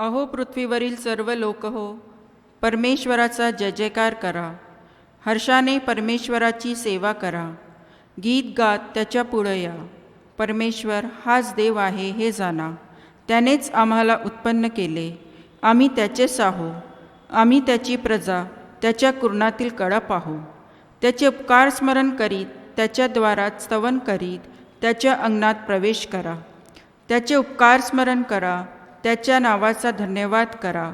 अहो पृथ्वीवरील सर्व लोक हो, परमेश्वराचा जय जयकार करा. हर्षाने परमेश्वराची सेवा करा. गीत गात त्याच्या पुढे या. परमेश्वर हाच देव आहे हे जाणा. त्यानेच आम्हाला उत्पन्न केले. आम्ही त्याचेच आहो. आम्ही त्याची प्रजा, त्याच्या कुरणातील कडा पाहू. त्याचे उपकार स्मरण करीत, त्याच्या द्वारात स्तवन करीत, त्याच्या अंगणात प्रवेश करा. त्याचे उपकार स्मरण करा, त्याच्या नावाचा धन्यवाद करा.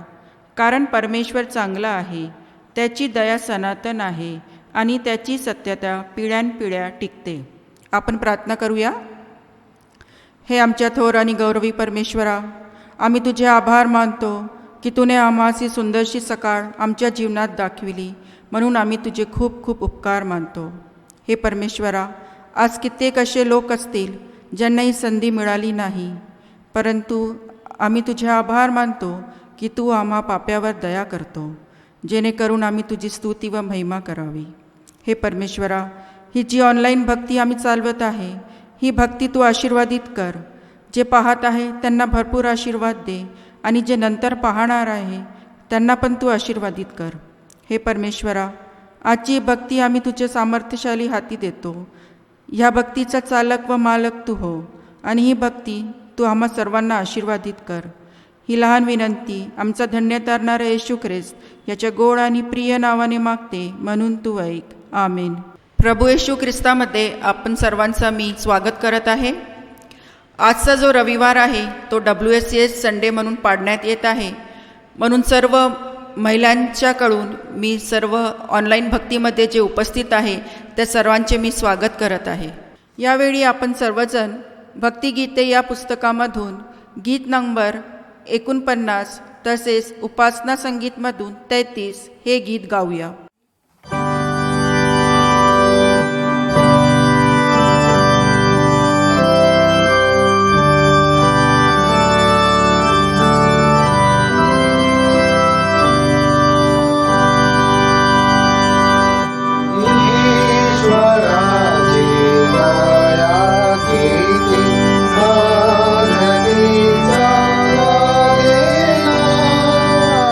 कारण परमेश्वर चांगला आहे, त्याची दया सनातन आहे आणि त्याची सत्यता पिढ्यानपिढ्या टिकते. आपण प्रार्थना करूया. हे आमच्या थोर आणि गौरवी परमेश्वरा, आम्ही तुझे आभार मानतो की तुने आम्हास ही सुंदरशी सकाळ आमच्या जीवनात दाखविली, म्हणून आम्ही तुझे खूप खूप उपकार मानतो. हे परमेश्वरा, आज कित्येक असे लोक असतील ज्यांना ही संधी मिळाली नाही, परंतु आम्ही तुझे आभार मानतो की तू आम्हा पाप्यावर दया करतो, जेणेकरून आम्ही तुझी स्तुती व महिमा करावी. हे परमेश्वरा, ही जी ऑनलाईन भक्ती आम्ही चालवत आहे, ही भक्ती तू आशीर्वादित कर. जे पाहत आहे त्यांना भरपूर आशीर्वाद दे आणि जे नंतर पाहणार आहे त्यांना पण तू आशीर्वादित कर. हे परमेश्वरा, आजची भक्ती आम्ही तुझे सामर्थ्यशाली हाती देतो. ह्या भक्तीचा चालक व मालक तू हो आणि ही भक्ती तू आम्हा सर्वांना आशीर्वादित कर. ही लहान विनंती आमचा धन्य तारणारा येशू ख्रिस्त याच्या गोड आणि प्रिय नावाने मागते, म्हणून तू ऐक. आमेन. प्रभू येशू ख्रिस्तामध्ये आपण सर्वांचा मी स्वागत करत आहे. आजचा जो रविवार आहे तो WSCS संडे म्हणून पाडण्यात येत आहे, म्हणून सर्व महिलांच्याकडून मी सर्व ऑनलाईन भक्तीमध्ये जे उपस्थित आहे त्या सर्वांचे मी स्वागत करत आहे. यावेळी आपण सर्वजण भक्तिगीते या पुस्तकामधून गीत नंबर 49 तसेच उपासना संगीतमधून 33 हे गीत गाऊया.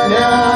Yeah.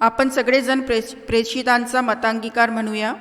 आपण सगळेजण प्रेषितांचा मतांगीकार म्हणूया.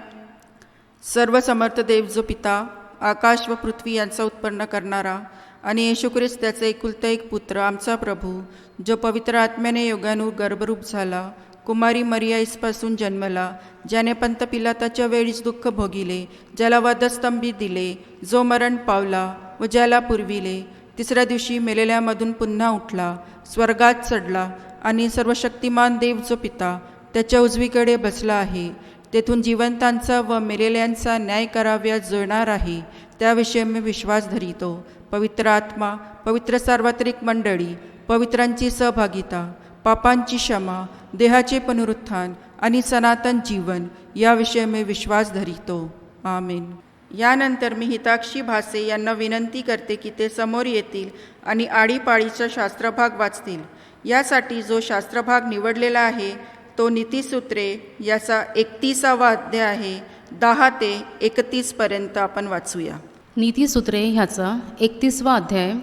सर्व समर्थ देव जो पिता, आकाश व पृथ्वी यांचा उत्पन्न करणारा आणि येशू ख्रिस्त त्याचा एकुलता एक पुत्र, आमचा प्रभू, जो पवित्र आत्म्याने योगानूर गर्भरूप झाला, कुमारी मरियाईसपासून जन्मला, ज्याने पंत पिलाताच्या वेळीच दुःख भोगिले, ज्याला वधस्तंभी दिले, जो मरण पावला व ज्याला पुरविले, तिसऱ्या दिवशी मेलेल्यामधून पुन्हा उठला, स्वर्गात चढला आणि सर्वशक्तिमान देव जो पिता त्याच्या उजवीकडे बसला आहे, तेथून जिवंतांचा व मेलेल्यांचा न्याय कराव्यास जुळणार आहे, त्याविषयी मी विश्वास धरितो. पवित्र आत्मा, पवित्र सार्वत्रिक मंडळी, पवित्रांची सहभागिता, पापांची क्षमा, देहाचे पुनरुत्थान आणि सनातन जीवन याविषयी मी विश्वास धरितो. आमेन. यानंतर मी हिताक्षी भासे यांना विनंती करते की ते समोर येतील आणि आळीपाळीचा शास्त्रभाग वाचतील. यासाठी जो शास्त्रभाग निवडलेला आहे तो नीतिसूत्रे याचा 31वा अध्याय आहे. 10 ते 31 पर्यंत आपण वाचूया. नीतिसूत्रे ह्याचा 31वा अध्याय,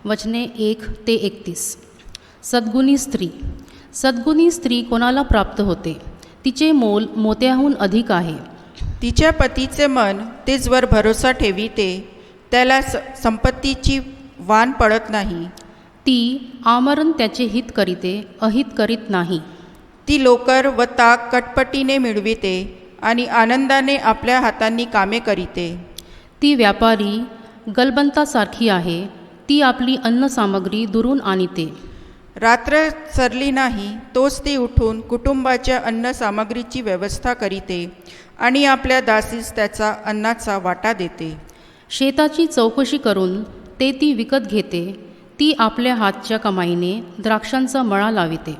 वचने 1 ते 31. सद्गुणी स्त्री. सद्गुणी स्त्री कोणाला प्राप्त होते? तिचे मोल मोत्याहून अधिक आहे. तिच्या पतीचे मन तिचवर भरोसा ठेविते, त्याला संपत्तीची वाण पडत नाही. ती आमरण त्याचे हित करीते, अहित करीत नाही. ती लोकर व ताक कटपटीने मिळविते आणि आनंदाने आपल्या हातांनी कामे करीते. ती व्यापारी गलबंतासारखी आहे, ती आपली अन्नसामग्री दुरून आणीते. रात्र सरली नाही तोच ती उठून कुटुंबाच्या अन्नसामग्रीची व्यवस्था करीते आणि आपल्या दासीस त्याचा अन्नाचा वाटा देते. शेताची चौकशी करून ते ती विकत घेते. ती आपल्या हातच्या कमाईने द्राक्षांचा मळा लाविते.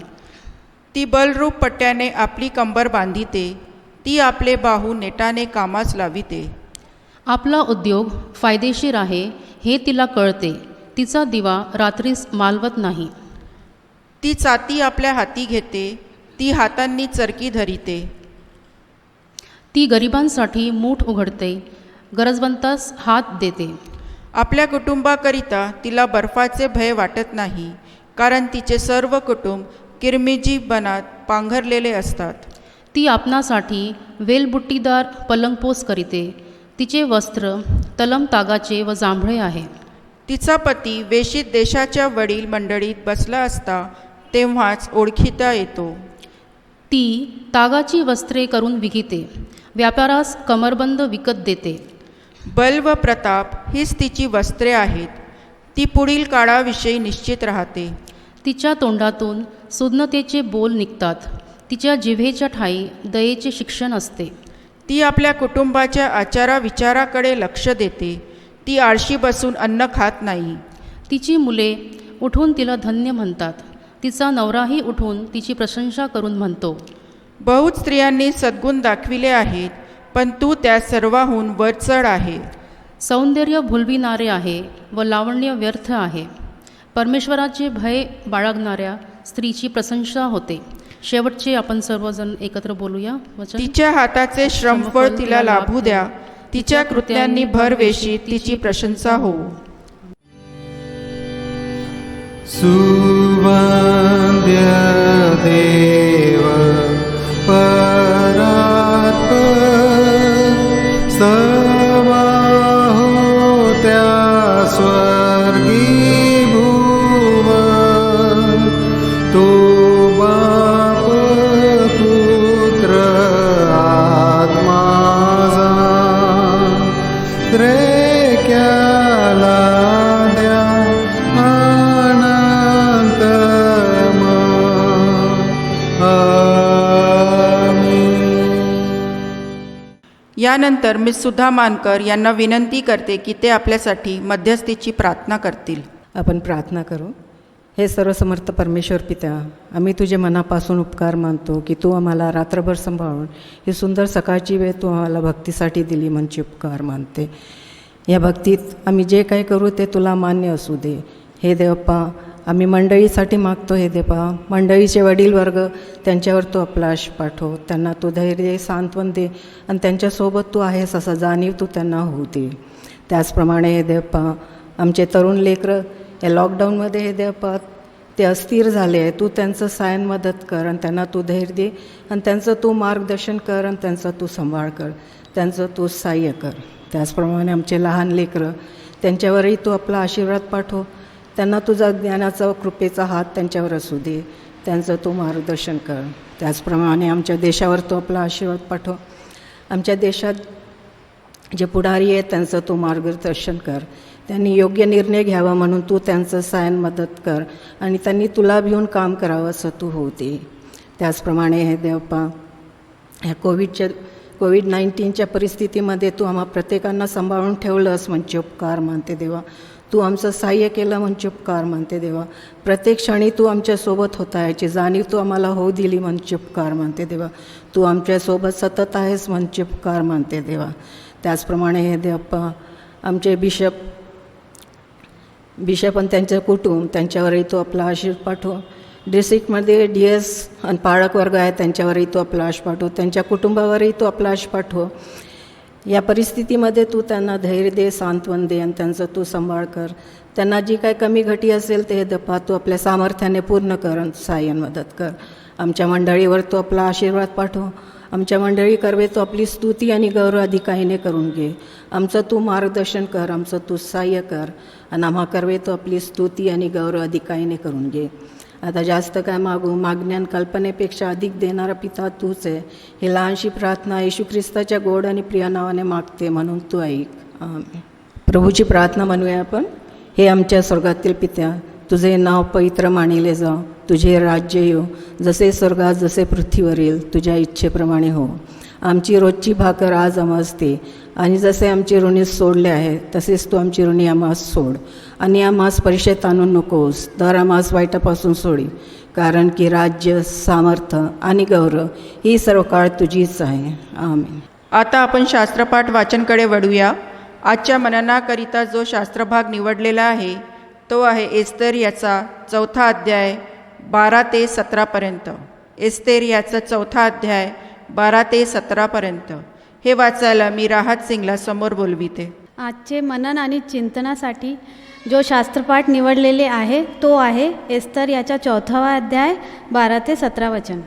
ती बलरूप पट्ट्याने आपली कंबर बांधिते. ती आपले बाहू नेटाने कामास लाविते. आपला उद्योग फायदेशीर आहे हे तिला कळते. तिचा दिवा रात्रीस मालवत नाही. ती चाती आपल्या हाती घेते. ती हातांनी चरकी धरिते. ती गरिबांसाठी मूठ उघडते, गरजवंतास हात देते. आपल्या कुटुंबाकरिता तिला बर्फाचे भय वाटत नाही, कारण तिचे सर्व कुटुंब किरमिजी बनात पांघरलेले असतात. ती आपणासाठी वेलबुट्टीदार पलंगपोस करीते. तिचे वस्त्र तलम तागाचे व जांभळे आहे. तिचा पती वेशीत देशाच्या वडील मंडळीत बसला असता तेव्हाच ओळखीता येतो. ती तागाची वस्त्रे करून विकिते, व्यापारास कमरबंद विकत देते. बल व प्रताप हीच तिची वस्त्रे आहेत. ती पुढील काळाविषयी निश्चित राहते. तिच्या तोंडातून सुज्ञतेचे बोल निघतात. तिच्या जिव्हेच्या ठायी दयेचे शिक्षण असते. ती आपल्या कुटुंबाच्या आचाराविचाराकडे लक्ष देते. ती आळशी बसून अन्न खात नाही. तिची मुले उठून तिला धन्य म्हणतात. तिचा नवराही उठून तिची प्रशंसा करून म्हणतो. बहुत स्त्रियांनी सद्गुण दाखविले आहेत, पण तू त्या सर्वाहून वरचढ आहे. सौंदर्य भुलविणारे आहे व लावण्य व्यर्थ आहे. परमेश्वराचे भय बाळगणाऱ्या स्त्रीची प्रशंसा होते. शेवटचे आपण सर्वजण एकत्र बोलूया वचन. तिच्या हाताचे श्रमफळ तिला लाभू द्या. तिच्या कृत्यांनी भरवेशी तिची प्रशंसा हो. सुवंद्य देव परात्पर समाहो त्या स्वर्गी भुवन, तो बाप पुत्र आत्माजा त्रेक्याला द्या यानंतर मी सुधा मानकर यांना विनंती करते की ते आपल्यासाठी मध्यस्थीची प्रार्थना करतील. आपण प्रार्थना करू. हे सर्वसमर्थ परमेश्वर पिता, आम्ही तुझे मनापासून उपकार मानतो की तू आम्हाला रात्रभर सांभाळून ही सुंदर सकाळची वेळ तू आम्हाला भक्तीसाठी दिली म्हणचे उपकार मानते. या भक्तीत आम्ही जे काही करू ते तुला मान्य असू दे. हे देवप्पा, आम्ही मंडळीसाठी मागतो. हे देवा, मंडळीचे वडील वर्ग त्यांच्यावर तू आपला आश पाठव. त्यांना तू धैर्य सांत्वन दे आणि त्यांच्यासोबत तू आहेस असा जाणीव तू त्यांना होऊ दे. त्याचप्रमाणे हे देवप्पा, आमचे तरुण लेकरं या लॉकडाऊनमध्ये हे देवप्पा ते अस्थिर झाले आहे, तू त्यांचं सायन मदत कर आणि त्यांना तू धैर्य दे आणि त्यांचं तू मार्गदर्शन कर आणि त्यांचा तू सांभाळ कर, त्यांचं तू सहाय्य कर. त्याचप्रमाणे आमचे लहान लेकरं, त्यांच्यावरही तू आपला आशीर्वाद पाठव. त्यांना तुझा ज्ञानाचा कृपेचा हात त्यांच्यावर असू दे, त्यांचं तू मार्गदर्शन कर. त्याचप्रमाणे आमच्या देशावर तू आपला आशीर्वाद पाठव. आमच्या देशात जे पुढारी आहेत त्यांचं तू मार्गदर्शन कर. त्यांनी योग्य निर्णय घ्यावा म्हणून तू त्यांचं सायन मदत कर आणि त्यांनी तुला भिवून काम करावं असं तू होते. त्याचप्रमाणे हे देवपा, ह्या कोविड-19च्या परिस्थितीमध्ये तू आम्हा प्रत्येकांना सांभाळून ठेवलंस म्हणजे उपकार मानते देवा. तू आमचं सहाय्य केलं म्हणजे उपकार मानते देवा. प्रत्येक क्षणी तू आमच्यासोबत होता याची जाणीव तू आम्हाला होऊ दिली म्हणजे उपकार मानते देवा. तू आमच्यासोबत सतत आहेस म्हणजे उपकार मानते देवा. त्याचप्रमाणे हे देवप्पा, आमचे बिशप आणि त्यांचं कुटुंब, त्यांच्यावरही तो आपला आशीर्वाद पाठव. डिस्ट्रिक्टमध्ये DS आणि पाळक वर्ग आहे, त्यांच्यावरही तो आपला आश पाठव. त्यांच्या कुटुंबावरही तो आपला आश पाठव. या परिस्थितीमध्ये तू त्यांना धैर्य दे, सांत्वन दे आणि त्यांचं तू सांभाळ कर. त्यांना जी काही कमी घटी असेल ते देवा तू आपल्या सामर्थ्याने पूर्ण कर आणि सहाय्य मदत कर. आमच्या मंडळीवर तो आपला आशीर्वाद पाठव. आमच्या मंडळी करवे तो आपली स्तुती आणि गौरव अधिकाईने करून घे. आमचं तू मार्गदर्शन कर, आमचं तू सहाय्य कर आणि आम्हा करवे तो आपली स्तुती आणि गौरव अधिकाईने करून घे. आता जास्त काय मागू, मागण्यान कल्पनेपेक्षा अधिक देणारा पिता तूच आहे. ही लहानशी प्रार्थना येशू ख्रिस्ताच्या गोड आणि प्रिय नावाने मागते म्हणून तू ऐक. आमेन. प्रभूची प्रार्थना म्हणूया आपण. हे आमच्या स्वर्गातील पित्या, तुझे नाव पवित्र मानिले जाव, तुझे राज्य येऊ, जसे स्वर्गात जसे पृथ्वीवर येईल, तुझ्या इच्छेप्रमाणे हो. आमची रोजची भाकर आज आम्हास दे आणि जसे आमचे ऋणी सोडले आहे तसेच तू आमची ऋणी आम्हास सोड आणि आम्हास परीक्षेत आणून नकोस, तर आम्हास वाईटापासून सोडी. कारण की राज्य, सामर्थ्य आणि गौरव ही सर्व काळ तुझीच आहे. आमेन. आता आपण शास्त्रपाठ वाचनकडे वळूया. आजच्या मननाकरिता जो शास्त्रभाग निवडलेला आहे तो आहे एस्तेर याचा 4था अध्याय 12 ते 17पर्यंत. एस्तेर याचा 4था अध्याय 12 ते 17पर्यंत. हे वाचायला मी राहत सिंगला समोर बोलविते. आजचे मनन आणि चिंतनासाठी जो शास्त्रपाठ निवडलेले आहे तो आहे एस्तर याचा 4था अध्याय 12 ते 17 वचन.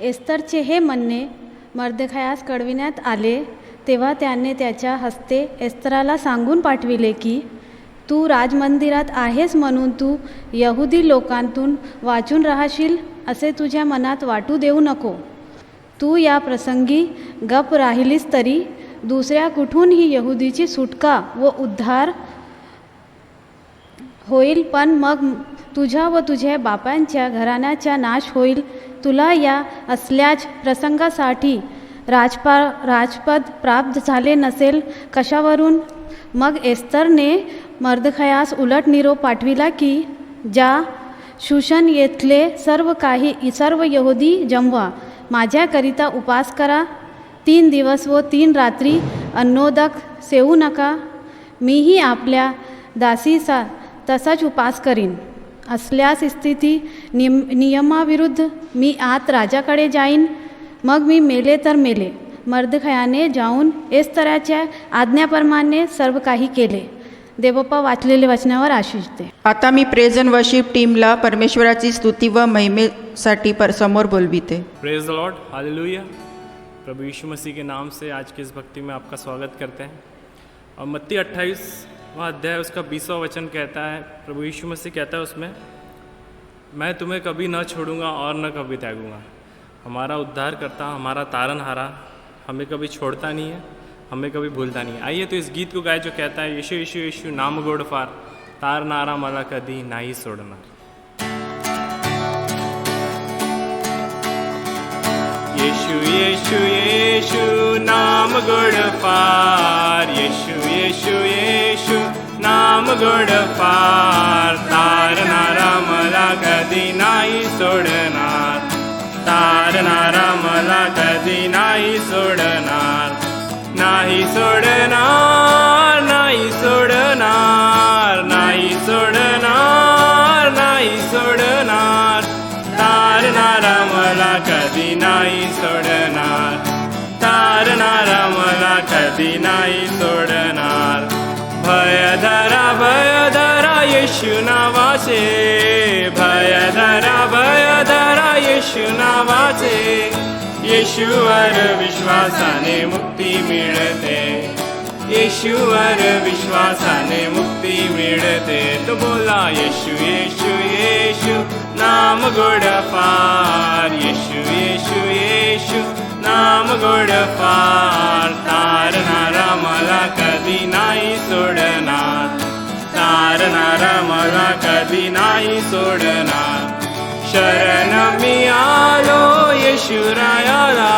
एस्तरचे हे म्हणणे मर्देखायास कळविण्यात आले तेव्हा त्याने त्याच्या हस्ते एस्तराला सांगून पाठविले की तू राजमंदिरात आहेस म्हणून तू यहुदी लोकांतून वाचून राहशील असे तुझ्या मनात वाटू देऊ नको. तू या प्रसंगी गप राहिलीस तरी दुसऱ्या कुठूनही यहुदीची सुटका व उद्धार होईल, पण मग तुझ्या व तुझ्या बापांच्या घराण्याचा नाश होईल. तुला या असल्याच प्रसंगासाठी राजपद प्राप्त झाले नसेल कशावरून. मग एस्तरने मर्दखयास उलट निरोप पाठविला की ज्या शूशन येथले सर्व यहुदी जमवा, माझ्याकरिता उपास करा. 3 दिवस व 3 रात्री अन्नोदक सेवू नका. मीही आपल्या दासीचा तसाच उपास करीन. असल्यास स्थिती नियमाविरुद्ध मी आत राजाकडे जाईन. मग मी मेले तर मेले. मर्दखयाने जाऊन एस्तराच्या आज्ञाप्रमाणे सर्व काही केले. देवप्पा वाचलेल्या वचनावर आशीष दे. आता मी प्रेज अँड वर्शिप टीमला परमेश्वराची स्तुती व महिमेसाठी समोर बोलविते. Praise the lord, hallelujah. प्रभु यीशु मसीह के नाम से आज की इस भक्ति में आपका स्वागत करते हैं. और मत्ती 28वां अध्याय उसका 20वां वचन कहता है, प्रभु यीशु मसीह कहता है उसमें, मैं तुम्हें कभी न छोड़ूंगा और न कभी त्यागूंगा. हमारा उद्धार करता, हमारा तारनहारा हमें कभी छोड़ता नहीं है, हमें कभी भूलता नहीं है. आइए तो इस गीत को गाए जो कहता है, यीशु यीशु यीशु नाम गोडफार, तारनारा मला कधी नाही सोडणार. येशू येशू येशू नाम गोडफार, येशू येशू येशू नाम गोडफार, तारनारा मला कधी नाही सोडणार, तारनारा मला कधी नाही सोडणार, नाही सोडणार, नाही सोडणार, नाही सोडणार, नाही सोडणार, तारनारा मला कधी नाही सोडणार, तारनारा मला कधी नाही सोडणार. भयधरा भयधरा येशू नावाचे, येशूवर विश्वासाने मुक्ती मिळते, येशूवर विश्वासाने मुक्ती मिळते. तो बोला येशू येशू येशू नाम गोड फार, येशू येशू येशू नाम गोड फार. तारणारा मला कधी नाही सोडणार, तारणारा मला कधी नाही सोडणार. शरण मी आलो येशूरायाला,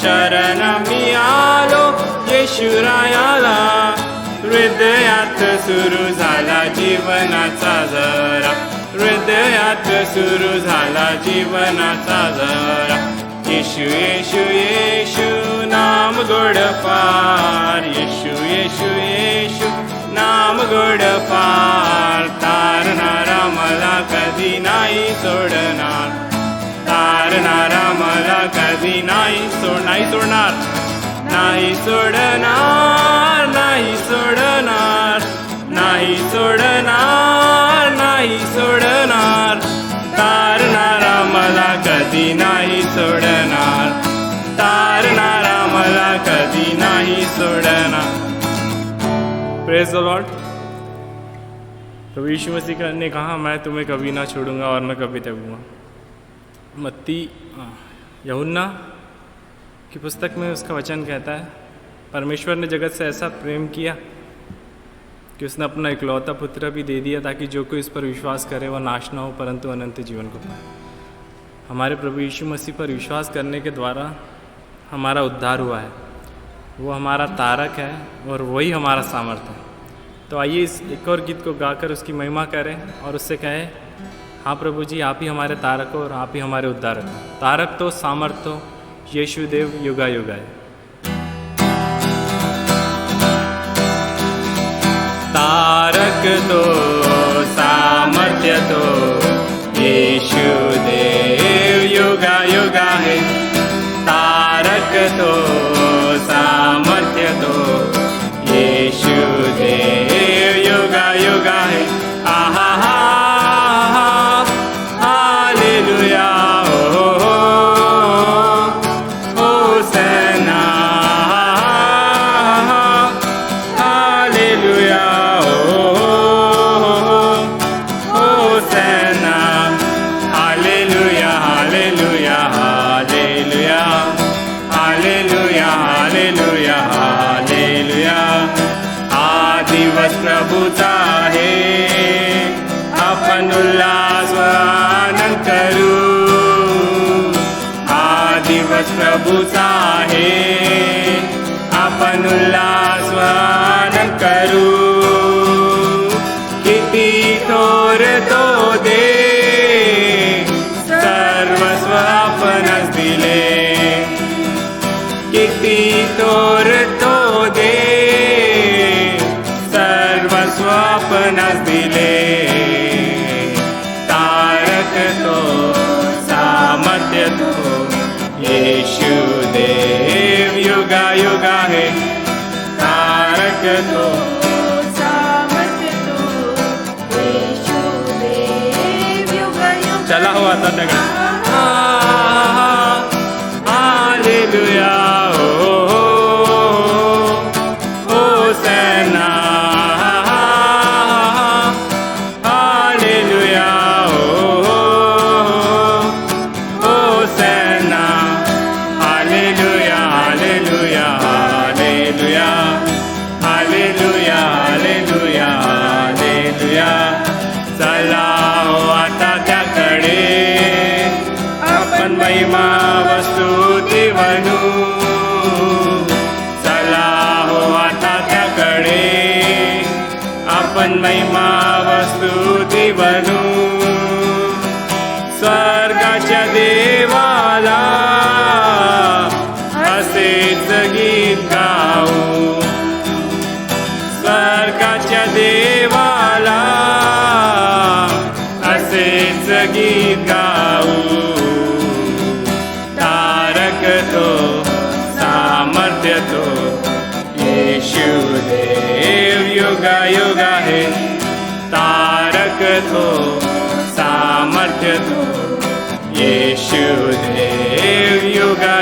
शरण मी आलो येशूरायाला. हृदयात सुरू झाला जीवनाचा झरा, हृदयात सुरू झाला जीवनाचा झरा. येशू येशू येशू नाम गोड फार, येशू येशू येशू नाम गोड फार. तारणारा मला कधी नाही सोडणार, तारणारा मला कधी नाही सोडणार, नाही सोडणार, नाही सोडणार, नाही सोडणार, नाही सोडणार. तारणारा मला कधी नाही सोडणार, तारणारा मला कधी नाही सोडणार. Praise the lord. प्रभु यीशु मसीह ने कहा मैं तुम्हें कभी ना छोड़ूंगा और न कभी त्यागूंगा. मत्ती यूहन्ना की पुस्तक में उसका वचन कहता है परमेश्वर ने जगत से ऐसा प्रेम किया कि उसने अपना इकलौता पुत्र भी दे दिया ताकि जो कोई इस पर विश्वास करे वह नाश न हो परंतु अनंत जीवन को पाए. हमारे प्रभु यीशु मसीह पर विश्वास करने के द्वारा हमारा उद्धार हुआ है, वो हमारा तारक है और वही हमारा सामर्थ्य है. तो आइए इस एक और गीत को गाकर उसकी महिमा करें और उससे कहें हाँ प्रभु जी आप ही हमारे तारक हो और आप ही हमारे उद्धारक हो. तारक तो सामर्थ तो यीशु देव युगा युगा है. तारक तो सामर्थ्य तो यीशु देव युगा युगा है. तारक तो सामर्थ्य तो यीशु देव युगा युगा है. आहा हा हालेलुया हो होसना हालेलुया हो hosanna hallelujah hallelujah hallelujah hallelujah hallelujah hallelujah. हा दिवस प्रभूचा आहे आपण उल्हास आनंद करू. हा दिवस प्रभूचा आहे आपण उल्हास आनंद करू. किती थोर तो दे सर्वस्व आपणच दिले. किती थोर तो दे सर्वस्व आपणच दिले. तारक तो सामर्थ्य तो यीशु देव युगा युगा है. तारक तो सामर्थ्य तो यीशु देव युगा युगा. चला हो आता दगड. हालेलुया हो होसना हालेलुया हो hosanna hallelujah hallelujah hallelujah hallelujah hallelujah hallelujah. चला हो आता त्याकडे आपण महिमा वस्तुती बनू. चला हो आता त्याकडे आपण महिमा वस्तुती बनू. स्वर्गाच्या देवाला असेच गीत गाऊ. स्वर्गाच्या देवाला असेच गीत गाऊ. तारक तो सामर्थ्य तो यीशु देव युगा युगा है. तारक तो सामर्थ्य तो यीशु देव युगा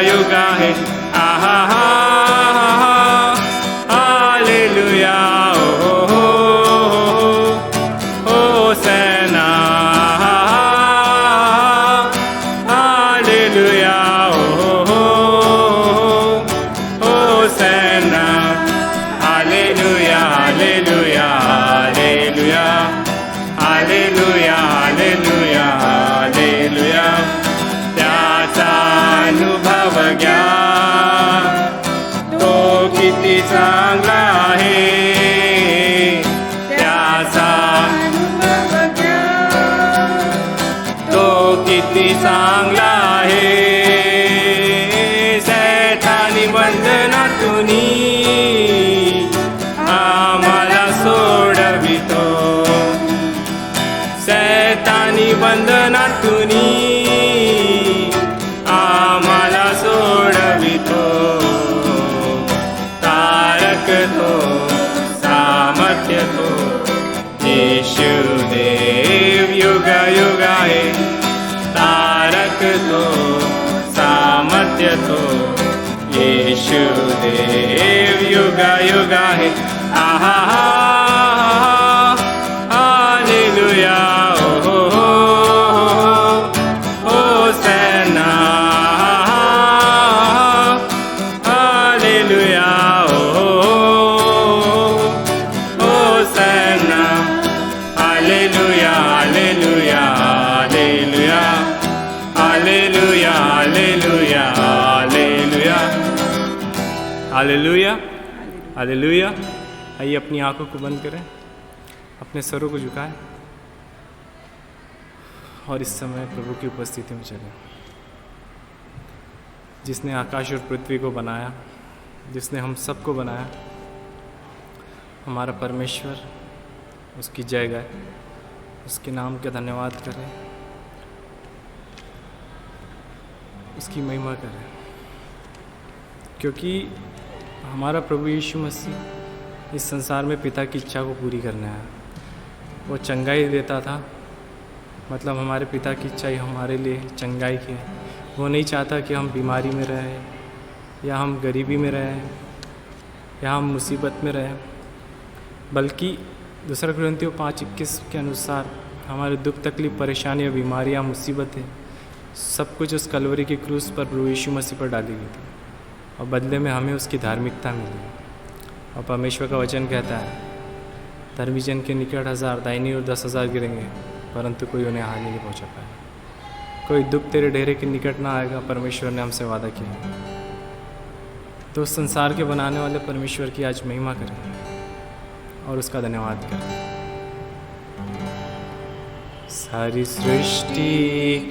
सामर्थ्य तो यीशु देव युगा युगा है। आहा हालेलुया ओ होसन्ना हालेलुया ओ hosanna hallelujah hallelujah hallelujah hallelujah hallelujah hallelujah hallelujah hallelujah. आइए अपनी आंखों को बंद करें, अपने सरों को झुकाएं और इस समय प्रभु की उपस्थिति में चलें। जिसने आकाश और पृथ्वी को बनाया, जिसने हम सबको बनाया, हमारा परमेश्वर, उसकी जय गाए, उसके नाम का धन्यवाद करें, उसकी महिमा करें, क्योंकि हमारा प्रभु यीशु मसीह इस संसार में पिता की इच्छा को पूरी करने आया। वो चंगाई देता था, मतलब हमारे पिता की इच्छा ही हमारे लिए चंगाई की है। वो नहीं चाहता कि हम बीमारी में रहें, या हम गरीबी में रहें, या हम मुसीबत में रहें, बल्कि दूसरा कुरिन्थियों 5:21 के अनुसार हमारे दुख, तकलीफ, परेशानियाँ, बीमारियाँ, मुसीबतें, सब कुछ उस कलवरी की क्रूस पर प्रभु यीशु मसीह पर डाली गई थी और बदले में हमें उसकी धार्मिकता मिली। और परमेश्वर का वचन कहता है, धर्मी जन के निकट 1000 दाहिनी और 10,000 गिरेंगे, परंतु कोई उन्हें हानि नहीं पहुंचा पाएगा। कोई दुख तेरे डेरे के निकट ना आएगा, परमेश्वर ने हमसे वादा किया। तो उस संसार के बनाने वाले परमेश्वर की आज महिमा करें और उसका धन्यवाद करें। सारी सृष्टि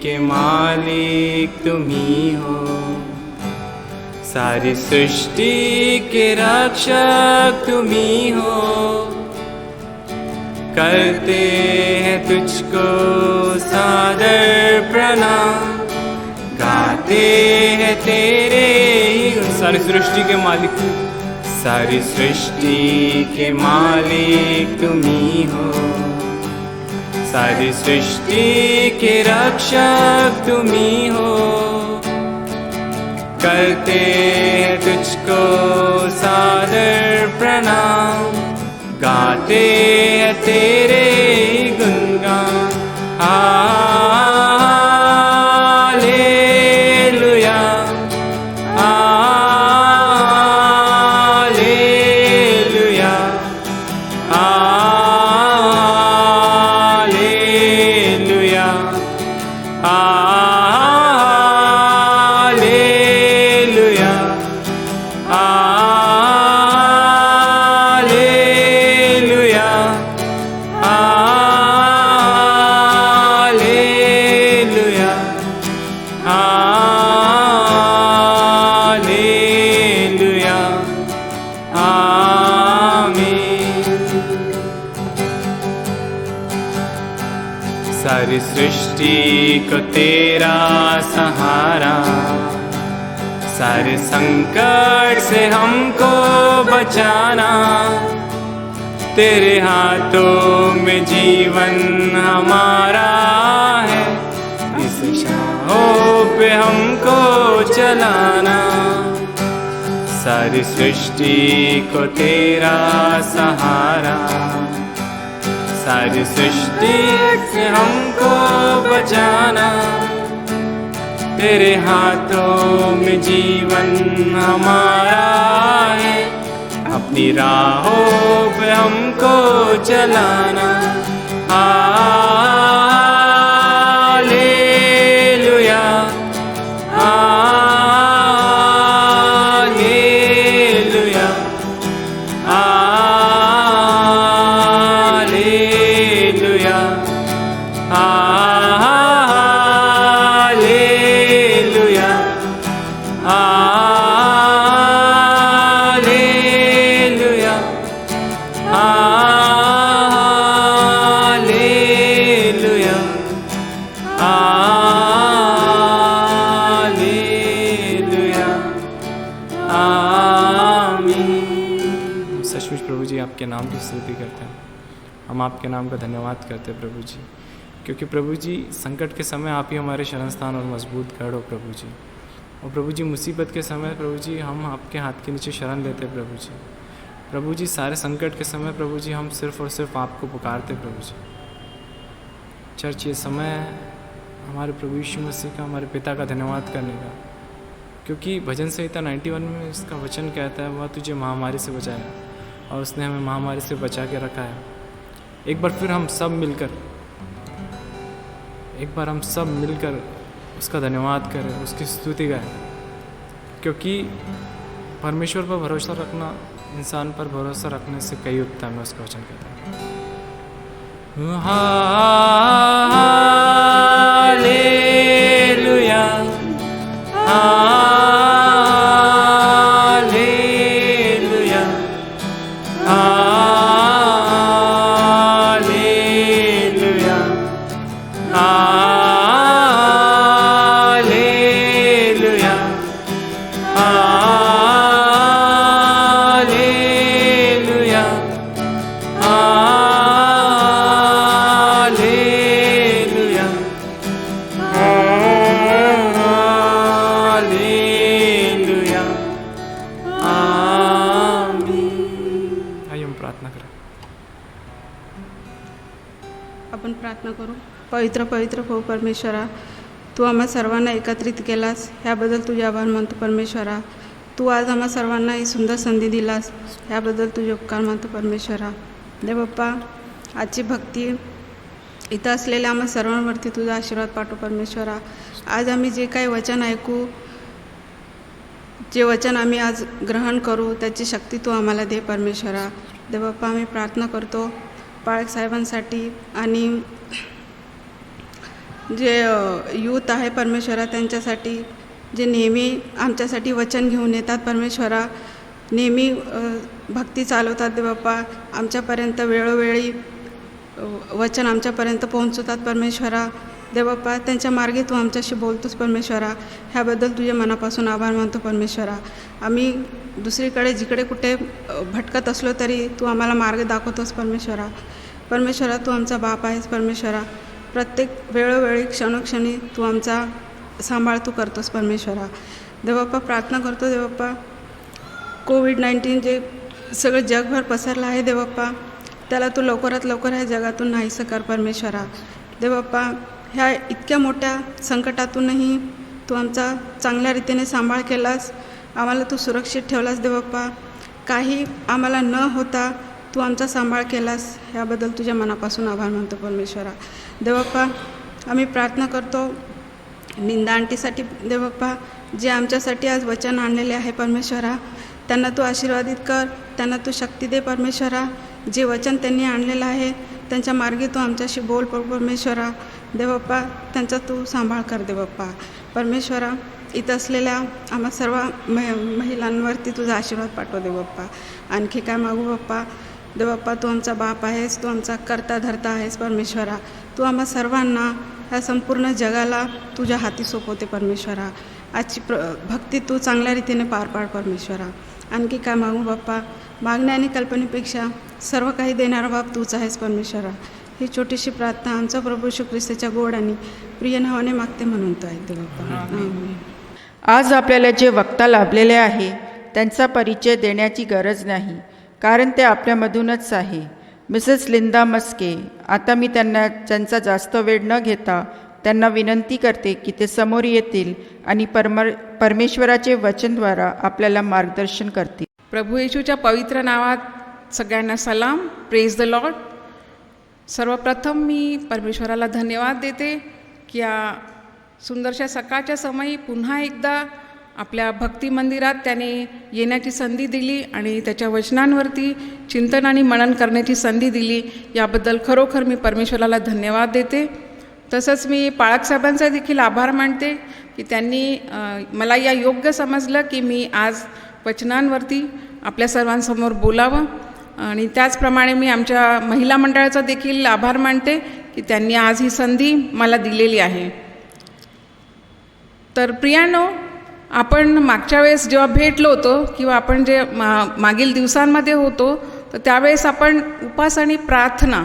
के मालिक तुम ही हो, सारी सृष्टि के रक्षक तुम ही हो। करते हैं तुझको सादर प्रणाम, गाते हैं तेरे ही गुण। सारी सृष्टि के मालिक, सारी सृष्टि के मालिक तुम ही हो, सारी सृष्टि के रक्षक तुम ही हो। करते हैं तुझको सादर प्रणाम, गाते हैं तेरे गुणगान। Hallelujah hallelujah hallelujah hallelujah hallelujah hallelujah hallelujah आमीन। सारी सृष्टि को तेरा सहारा, सारे संकट से हमको बचाना। तेरे हाथों में जीवन हमारा है, इस शाहों पे हमको चलाना। सारी सृष्टि को तेरा सहारा, सारी सृष्टि से हमको बचाना। तेरे हाथों में जीवन हमारा है, अपनी राहों पे हमको चलाना। Hallelujah hallelujah hallelujah hallelujah hallelujah hallelujah hallelujah आमीन। सचमुच प्रभु जी आपके नाम की स्तुति करते हैं, हम आपके नाम का धन्यवाद करते हैं प्रभु जी, क्योंकि प्रभु जी संकट के समय आप ही हमारे शरण स्थान और मजबूत गढ़ हो प्रभु जी। और प्रभु जी मुसीबत के समय प्रभु जी हम आपके हाथ के नीचे शरण लेते प्रभु जी। प्रभु जी सारे संकट के समय प्रभु जी हम सिर्फ और सिर्फ आपको पुकारते प्रभु जी। चर्च ये समय है हमारे प्रभु यीशु मसीह का, हमारे पिता का धन्यवाद करने का, क्योंकि भजन संहिता 91 में इसका वचन कहता है वह तुझे महामारी से बचाया और उसने हमें महामारी से बचा के रखा है। एक बार फिर हम सब मिलकर उसका धन्यवाद करें, उसकी स्तुति गाएं, क्योंकि परमेश्वर पर भरोसा रखना इंसान पर भरोसा रखने से कई उत्तम है, उसका वचन कहता है। Hallelujah, hallelujah, hallelujah, hallelujah, hallelujah, hallelujah, hallelujah, आमीन। आइए हम प्रार्थना करें। आपण प्रार्थना करू। पवित्र पवित्र हो परमेश्वरा, तू आम्हा सर्वांना एकत्रित केलास, ह्याबद्दल तुझे आभार मानतो परमेश्वरा। तू आज आम्हा सर्वांना ही सुंदर संधी दिलास, ह्याबद्दल तुझे उपकार मानतो परमेश्वरा। देव बाप्पा, आजची भक्ती इथं असलेल्या आम्हा सर्वांवरती तुझा आशीर्वाद पाठव परमेश्वरा। आज आम्ही जे काही वचन ऐकू, जे वचन आम्ही आज ग्रहण करू, त्याची शक्ती तू आम्हाला दे परमेश्वरा। देव बाप्पा, आम्ही प्रार्थना करतो पाळक साहेबांसाठी आणि जे यूथ आहे परमेश्वरा, त्यांच्यासाठी जे नेहमी आमच्यासाठी वचन घेऊन येतात परमेश्वरा, नेहमी भक्ती चालवतात देव बाप्पा, आमच्यापर्यंत वेळोवेळी वचन आमच्यापर्यंत पोहोचवतात परमेश्वरा। देव बाप्पा, त्यांच्या मार्गे तू आमच्याशी बोलतोस परमेश्वरा, ह्याबद्दल तुझे मनापासून आभार मानतो परमेश्वरा। आम्ही दुसरीकडे जिकडे कुठे भटकत असलो तरी तू आम्हाला मार्ग दाखवतोस परमेश्वरा। परमेश्वरा, तू आमचा बाप आहेस परमेश्वरा, प्रत्येक वेळोवेळी क्षणोक्षणी तू आमचा सांभाळ तू करतोस परमेश्वरा। देवबाप्पा, प्रार्थना करतो देवबाप्पा, कोविड-19 जे सगळं जगभर पसरलं आहे देवबाप्पा, त्याला तू लवकरात लवकर ह्या जगातून नाहीसं कर परमेश्वरा। देवबाप्पा, ह्या इतक्या मोठ्या संकटातूनही तू आमचा चांगल्या रीतीने सांभाळ केलास, आम्हाला तू सुरक्षित ठेवलास देवबाप्पा, काही आम्हाला न होता तू आमचा सांभाळ केलास, ह्याबद्दल तुझ्या मनापासून आभार मानतो परमेश्वरा। देवबाप्पा, आम्ही प्रार्थना करतो निंदा आंटीसाठी देवबाप्पा, जे आमच्यासाठी आज वचन आणलेले आहे परमेश्वरा, त्यांना तू आशीर्वादित कर, त्यांना तू शक्ती दे परमेश्वरा। जे वचन त्यांनी आणलेलं आहे त्यांच्या मार्गे तू आमच्याशी बोल परमेश्वरा। देवबाप्पा, त्यांचा तू सांभाळ कर देवबाप्पा परमेश्वरा। इथं असलेल्या आम्हा सर्व महिलांवरती तुझा आशीर्वाद पाठव देवबाप्पा। आणखी काय मागू बाप्पा? देवबाप्पा, तू आमचा बाप आहेस, तू आमचा कर्ता धर्ता आहेस परमेश्वरा। तू आम्हा सर्वांना, ह्या संपूर्ण जगाला तुझ्या हाती सोपवते परमेश्वरा। आजची भक्ती तू चांगल्या रीतीने पार पाड परमेश्वरा। आणखी काय मागू बाप्पा? मागण्या आणि कल्पनेपेक्षा सर्व काही देणारा बाप तूच आहेस परमेश्वरा। ही छोटीशी प्रार्थना आमचा प्रभू येशू ख्रिस्ताच्या गोड आणि प्रिय नावाने मागते म्हणून तो ऐक देवबाप्पा, आमेन। आज आपल्याला जे वक्ता लाभलेले आहे त्यांचा परिचय देण्याची गरज नाही, कारण ते आपल्यामधूनच आहे। मिसेस लिंदा मस्के, आता मी त्यांचा जास्त वेळ न घेता त्यांना विनंती करते की ते समोर येतील आणि परमेश्वराचे वचनद्वारा आपल्याला मार्गदर्शन करतील। प्रभू येशूच्या पवित्र नावात सगळ्यांना सलाम, प्रेज द लॉर्ड। सर्वप्रथम मी परमेश्वराला धन्यवाद देते की या सुंदरशा सकाळच्या समयी पुन्हा एकदा आपल्या भक्ती मंदिरात त्याने येण्याची संधी दिली आणि त्याच्या वचनांवरती चिंतन आणि मनन करण्याची संधी दिली, याबद्दल खरोखर मी परमेश्वराला धन्यवाद देते। तसंच मी पाळक साहेबांचा देखील आभार मानते की त्यांनी मला या योग्य समजलं की मी आज वचनांवरती आपल्या सर्वांसमोर बोलावं, आणि त्याचप्रमाणे मी आमच्या महिला मंडळाचा देखील आभार मानते की त्यांनी आज ही संधी मला दिलेली आहे। तर प्रियानो, आपण मागच्या वेळेस जेव्हा भेटलो होतो किंवा आपण जे मागील दिवसांमध्ये होतो, तर त्यावेळेस आपण उपास आणि प्रार्थना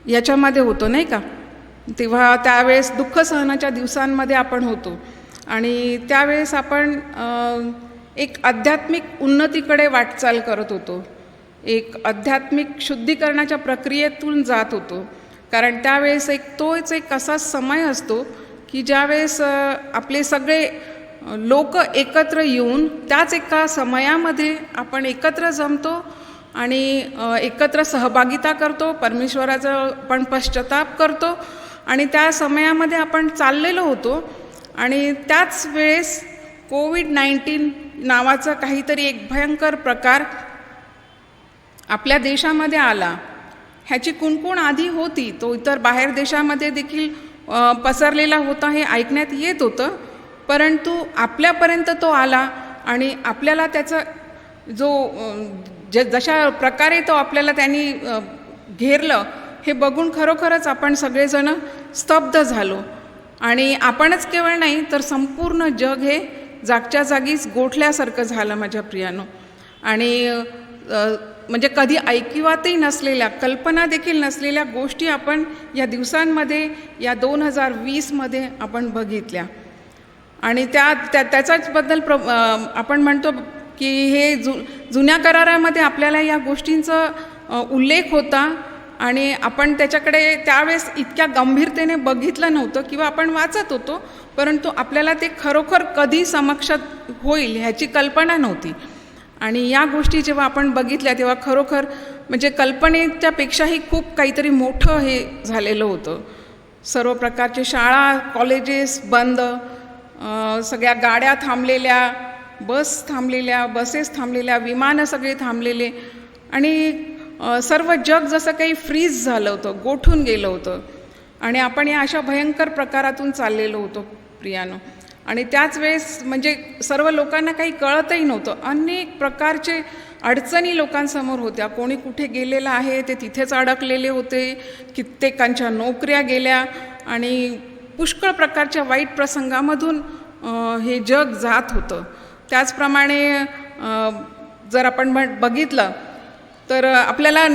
याच्यामध्ये होतो, नाही का? तेव्हा त्यावेळेस दुःख सहनाच्या दिवसांमध्ये आपण होतो आणि त्यावेळेस आपण एक आध्यात्मिक उन्नतीकडे वाटचाल करत होतो, एक आध्यात्मिक शुद्धीकरणाच्या प्रक्रियेतून जात होतो. कारण त्यावेळेस तोच एक असा समय असतो की ज्यावेळेस आपले सगळे लोक एकत्र येऊन त्याच एका समयामध्ये आपण एकत्र जमतो आणि एकत्र सहभागिता करतो, परमेश्वराचा आपण पश्चाताप करतो आणि त्या समयामध्ये आपण चाललेलो होतो. आणि त्याच वेळेस कोविड-19 नावाचा काहीतरी एक भयंकर प्रकार आपल्या देशामध्ये आला. ह्याची कुणकुण आधी होती, तो इतर बाहेर देशामध्ये देखील पसरलेला होता हे ऐकण्यात येत होतं, परंतु आपल्यापर्यंत तो आला आणि आपल्याला त्याचा जशा प्रकारे तो आपल्याला त्यांनी घेरलं हे बघून खरोखरच आपण सगळेजण स्तब्ध झालो. आणि आपणच केवळ नाही तर संपूर्ण जग हे जागच्या जागीच गोठल्यासारखं झालं माझ्या प्रियानो. आणि म्हणजे कधी ऐकिवातही नसलेल्या, कल्पना देखील नसलेल्या गोष्टी आपण या दिवसांमध्ये, या 2020मध्ये आपण बघितल्या. आणि त्याच्याचबद्दल आपण म्हणतो की हे जुन्या करारामध्ये आपल्याला या गोष्टींचा उल्लेख होता आणि आपण त्याच्याकडे त्यावेळेस इतक्या गंभीरतेने बघितलं नव्हतं किंवा आपण वाचत होतो, परंतु आपल्याला ते खरोखर कधी समक्ष होईल ह्याची कल्पना नव्हती. आणि या गोष्टी जेव्हा आपण बघितल्या तेव्हा खरोखर म्हणजे कल्पनेच्या पेक्षाही खूप काहीतरी मोठं हे झालेलं होतं. सर्व प्रकारचे शाळा, कॉलेजेस बंद, सगळ्या गाड्या थांबलेल्या, बसेस थांबलेल्या, विमानं सगळे थांबलेले आणि सर्व जग जसं काही फ्रीज झालं होतं, गोठून गेलं होतं. आणि आपण या अशा भयंकर प्रकारातून चाललेलो होतो प्रियानो. आणि त्याच वेळेस म्हणजे सर्व लोकांना काही कळतही नव्हतं. अनेक प्रकारचे अडचणी लोकांसमोर होत्या. कोणी कुठे गेलेलं आहे ते तिथेच अडकलेले होते, कित्येकांच्या नोकऱ्या गेल्या आणि पुष्कळ प्रकारच्या वाईट प्रसंगामधून हे जग जात होतं. त्याचप्रमाणे जर आपण बघितलं तर आपल्याला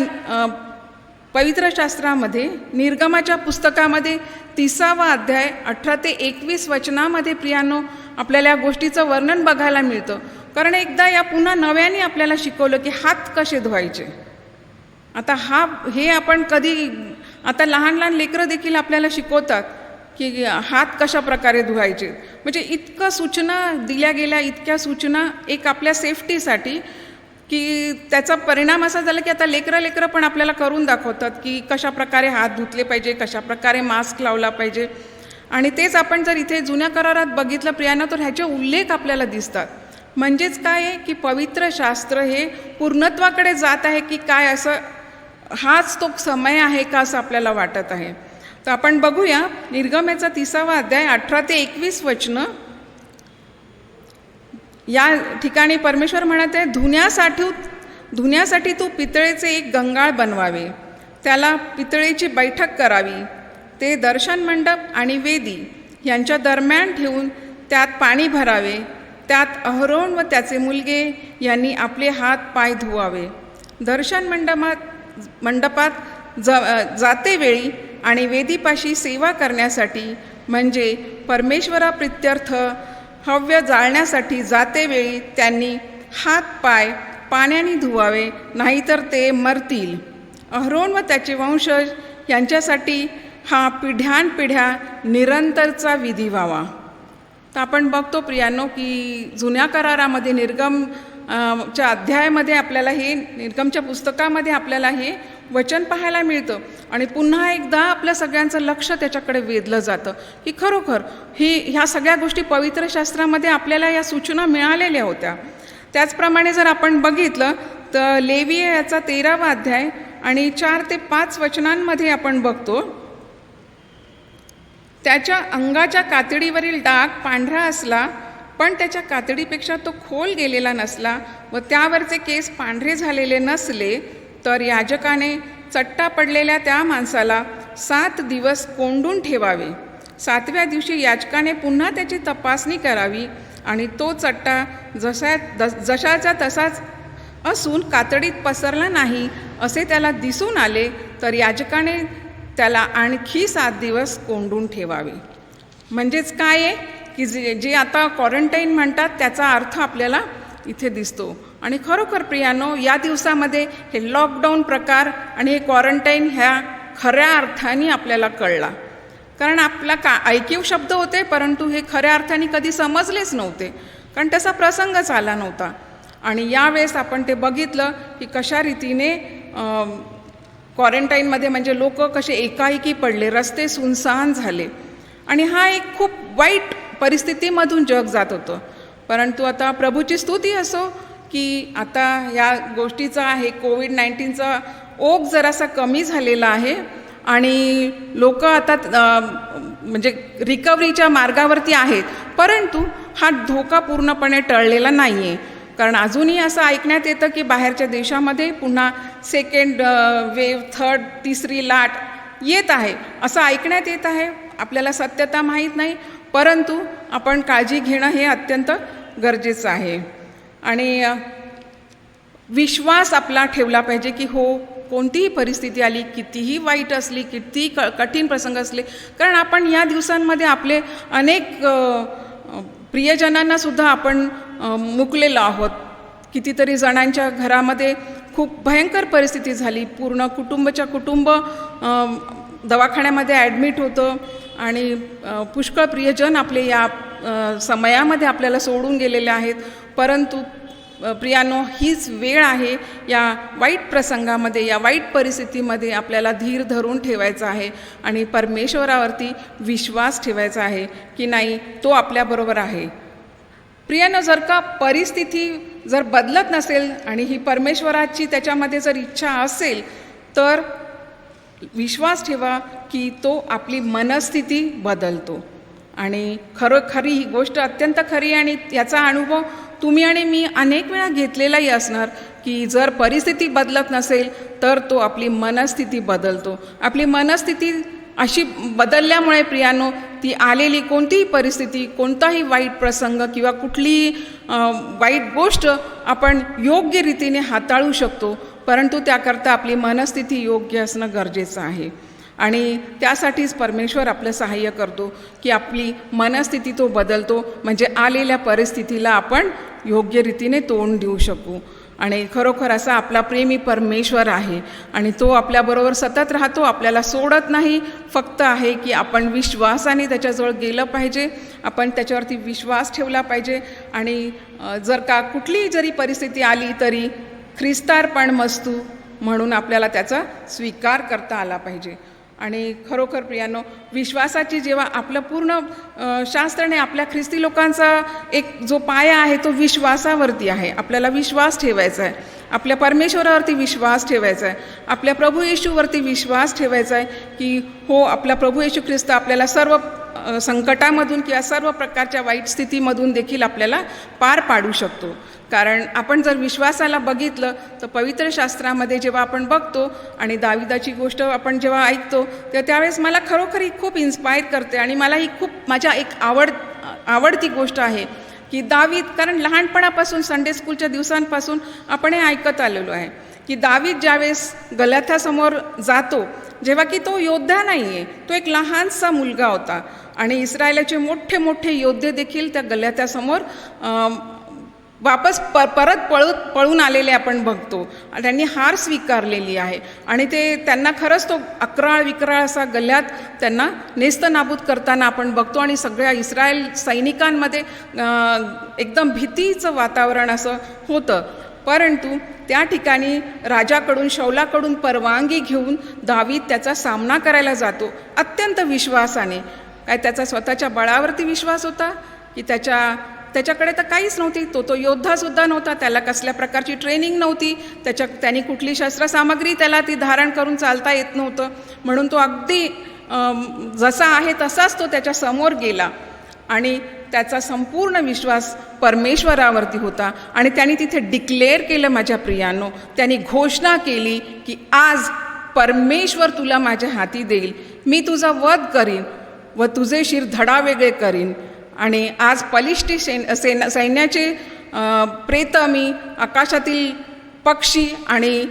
पवित्र शास्त्रामध्ये निर्गमाच्या पुस्तकामध्ये 30वा अध्याय 18 ते 21 वचनामध्ये प्रियानो आपल्याला या गोष्टीचं वर्णन बघायला मिळतं. कारण एकदा या पुन्हा नव्याने आपल्याला शिकवलं की हात कसे धुवायचे. आता हे आपण कधी, आता लहान लहान लेकरं देखील आपल्याला शिकवतात की हात कशा प्रकारे धुवायचे. म्हणजे इतकं सूचना दिल्या गेल्या, इतक्या सूचना एक आपल्या सेफ्टीसाठी, की त्याचा परिणाम असा झाला की आता लेकरं पण आपल्याला करून दाखवतात की कशा प्रकारे हात धुतले पाहिजे, कशा प्रकारे मास्क लावला पाहिजे. आणि तेच आपण जर इथे जुन्या करारात बघितलं प्रियानो तर ह्याचे उल्लेख आपल्याला दिसतात. म्हणजेच काय आहे की पवित्र शास्त्र हे पूर्णत्वाकडे जात आहे की काय, असं हाच तो समय आहे का असं आपल्याला वाटत आहे. तर आपण बघूया निर्गमेचा 30वा अध्याय 18 ते 21 वचनं. या ठिकाणी परमेश्वर म्हणत आहे, धुण्यासाठी तू पितळेचे एक गंगाळ बनवावे, त्याला पितळेची बैठक करावी, ते दर्शन मंडप आणि वेदी यांच्या दरम्यान ठेवून त्यात पाणी भरावे, त्यात अहरोन व त्याचे मुलगे यांनी आपले हात पाय धुवावे. दर्शन मंडपात जातेवेळी आणि वेदीपाशी सेवा करण्यासाठी म्हणजे परमेश्वराप्रित्यर्थ हव्य जाळण्यासाठी जातेवेळी त्यांनी हात पाय पाण्याने धुवावे, नाहीतर ते मरतील. अहरोन व त्याचे वंशज यांच्यासाठी हा पिढ्यानपिढ्या निरंतरचा विधी व्हावा. तर आपण बघतो प्रियांनो की जुन्या करारामध्ये निर्गमच्या अध्यायामध्ये आपल्याला हे, निर्गमच्या पुस्तकामध्ये आपल्याला हे वचन पाहायला मिळतं. आणि पुन्हा एकदा आपल्या सगळ्यांचं लक्ष त्याच्याकडे वेधलं जातं की खरोखर ह्या सगळ्या गोष्टी पवित्र शास्त्रामध्ये आपल्याला या सूचना मिळालेल्या होत्या. त्याचप्रमाणे जर आपण बघितलं तर लेवीय याचा 13वा अध्याय आणि 4 ते 5 वचनांमध्ये आपण बघतो, त्याच्या अंगाच्या कातडीवरील डाग पांढरा असला पण त्याच्या कातडीपेक्षा तो खोल गेलेला नसला व त्यावरचे केस पांढरे झालेले नसले तर याजकाने चट्टा पडलेल्या त्या माणसाला 7 दिवस कोंडून ठेवावे. 7व्या दिवशी याजकाने पुन्हा त्याची तपासणी करावी आणि तो चट्टा जशाचा तसाच असून कातडीत पसरला नाही असे त्याला दिसून आले तर याजकाने त्याला आणखी 7 दिवस कोंडून ठेवावे. म्हणजेच काय आहे की जे आता क्वारंटाईन म्हणतात त्याचा अर्थ आपल्याला इथे दिसतो. आणि खरोखर प्रियानो, या दिवसामध्ये हे लॉकडाऊन प्रकार आणि हे क्वारंटाईन ह्या खऱ्या अर्थाने आपल्याला कळला. कारण आपला ऐकीव शब्द होते, परंतु हे खऱ्या अर्थाने कधी समजलेच नव्हते, कारण त्याचा प्रसंगच आला नव्हता. आणि यावेळेस आपण ते बघितलं की कशा रीतीने क्वारंटाईनमध्ये म्हणजे लोक कसे एकाएकी पडले, रस्ते सुनसान झाले. आणि हा एक खूप वाईट परिस्थितीमधून जग जात होतं. परंतु आता प्रभूची स्तुती असो की आता या गोष्टीचा आहे कोविड-19चा ओघ जरासा कमी झालेला आहे आणि लोक आता म्हणजे रिकव्हरीच्या मार्गावरती आहेत. परंतु हा धोका पूर्णपणे टळलेला नाही आहे, कारण अजूनही असं ऐकण्यात येतं की बाहेरच्या देशामध्ये पुन्हा सेकंड वेव्ह, थर्ड, तिसरी लाट येत आहे असं ऐकण्यात येत आहे. आपल्याला सत्यता माहीत नाही, परंतु आपण काळजी घेणं हे अत्यंत गरजेचं आहे. आणि विश्वास आपला ठेवला पाहिजे की हो, कोणतीही परिस्थिती आली, कितीही वाईट असली, कितीही कठीण प्रसंग असले, कारण आपण या दिवसांमध्ये आपले अनेक प्रियजनांनासुद्धा आपण मुकलेलो आहोत. कितीतरी जणांच्या घरामध्ये खूप भयंकर परिस्थिती झाली, पूर्ण कुटुंब दवाखान्यामध्ये ॲडमिट होतं आणि पुष्कळ प्रियजन आपले या समयामध्ये आपल्याला सोडून गेलेले आहेत. परंतु प्रियानो, हीच वेळ आहे या वाईट प्रसंगामध्ये, या वाईट परिस्थितीमध्ये आपल्याला धीर धरून ठेवायचा आहे आणि परमेश्वरावरती विश्वास ठेवायचा आहे की नाही, तो आपल्याबरोबर आहे. प्रियानो, जर का परिस्थिती जर बदलत नसेल आणि ही परमेश्वराची त्याच्यामध्ये जर इच्छा असेल, तर विश्वास ठेवा की तो आपली मनस्थिती बदलतो. आणि खरी ही गोष्ट अत्यंत खरी, आणि याचा अनुभव तुम्ही आणि मी अनेक वेळा घेतलेलाही असणार की जर परिस्थिती बदलत नसेल तर तो आपली मनस्थिती बदलतो. आपली मनस्थिती अशी बदलल्यामुळे प्रियानो, ती आलेली कोणतीही परिस्थिती, कोणताही वाईट प्रसंग किंवा कुठलीही वाईट गोष्ट आपण योग्य रीतीने हाताळू शकतो. परंतु त्याकरता आपली मनस्थिती योग्य असणं गरजेचं आहे. आणि त्यासाठीच परमेश्वर आपलं सहाय्य करतो की आपली मनस्थिती तो बदलतो, म्हणजे आलेल्या परिस्थितीला आपण योग्य रीतीने तोंड देऊ शकू. आणि खरोखर असा आपला प्रेमी परमेश्वर आहे आणि तो आपल्याबरोबर सतत राहतो, आपल्याला सोडत नाही. फक्त आहे की आपण विश्वासाने त्याच्याजवळ गेलं पाहिजे, आपण त्याच्यावरती विश्वास ठेवला पाहिजे. आणि जर का कुठलीही जरी परिस्थिती आली तरी ख्रिस्तार्पणमस्तु म्हणून आपल्याला त्याचा स्वीकार करता आला पाहिजे. आणि खरोखर प्रियानो, विश्वासाची जेव्हा आपलं पूर्ण शास्त्राने आपल्या ख्रिस्ती लोकांचा एक जो पाया आहे तो विश्वासावरती आहे. आपल्याला विश्वास ठेवायचा आहे, आपल्या परमेश्वरावरती विश्वास ठेवायचा आहे, आपल्या प्रभू येशूवरती विश्वास ठेवायचा आहे की हो, आपला प्रभू येशू ख्रिस्त आपल्याला सर्व संकटामधून किंवा सर्व प्रकारच्या वाईट स्थितीमधून देखील आपल्याला पार पाडू शकतो. कारण आपण जर विश्वासाला बघितलं तर पवित्र शास्त्रामध्ये जेव्हा आपण बघतो आणि दाविदाची गोष्ट आपण जेव्हा ऐकतो तर त्यावेळेस मला खरोखर ही खूप इन्स्पायर करते आणि मला ही खूप माझ्या एक आवडती गोष्ट आहे की दावीद, कारण लहानपणापासून संडे स्कूलच्या दिवसांपासून आपण हे ऐकत आलेलो आहे की दावीद ज्यावेळेस गलियाथासमोर जातो, जेव्हा की तो योद्धा नाही आहे, तो एक लहानसा मुलगा होता आणि इस्रायलाचे मोठे मोठे योद्धे देखील त्या गलियाथासमोर वापस परत पळून आलेले आपण बघतो. त्यांनी हार स्वीकारलेली आहे आणि त्यांना खरंच तो अक्राळ विक्राळ असा गल्ल्यात त्यांना नेस्तनाबूत करताना आपण बघतो आणि सगळ्या इस्रायल सैनिकांमध्ये एकदम भीतीचं वातावरण असं होतं. परंतु त्या ठिकाणी राजाकडून, शौलाकडून परवानगी घेऊन दावीद त्याचा सामना करायला जातो अत्यंत विश्वासाने. काय त्याचा स्वतःच्या बळावरती विश्वास होता की त्याच्याकडे तर काहीच नव्हती, तो योद्धासुद्धा नव्हता, त्याला कसल्या प्रकारची ट्रेनिंग नव्हती, त्याने कुठली शस्त्रसामग्री त्याला ती धारण करून चालता येत नव्हतं. म्हणून तो अगदी जसा आहे तसाच तो त्याच्या समोर गेला आणि त्याचा संपूर्ण विश्वास परमेश्वरावरती होता. आणि त्यांनी तिथे डिक्लेअर केलं, माझ्या प्रियांनो, त्यांनी घोषणा केली की आज परमेश्वर तुला माझ्या हाती देईल, मी तुझा वध करीन व तुझे शिर धडावेगळे करीन. आणि आज बलिष्ठ सैन्याचे प्रेत मी आकाशातील पक्षी आणि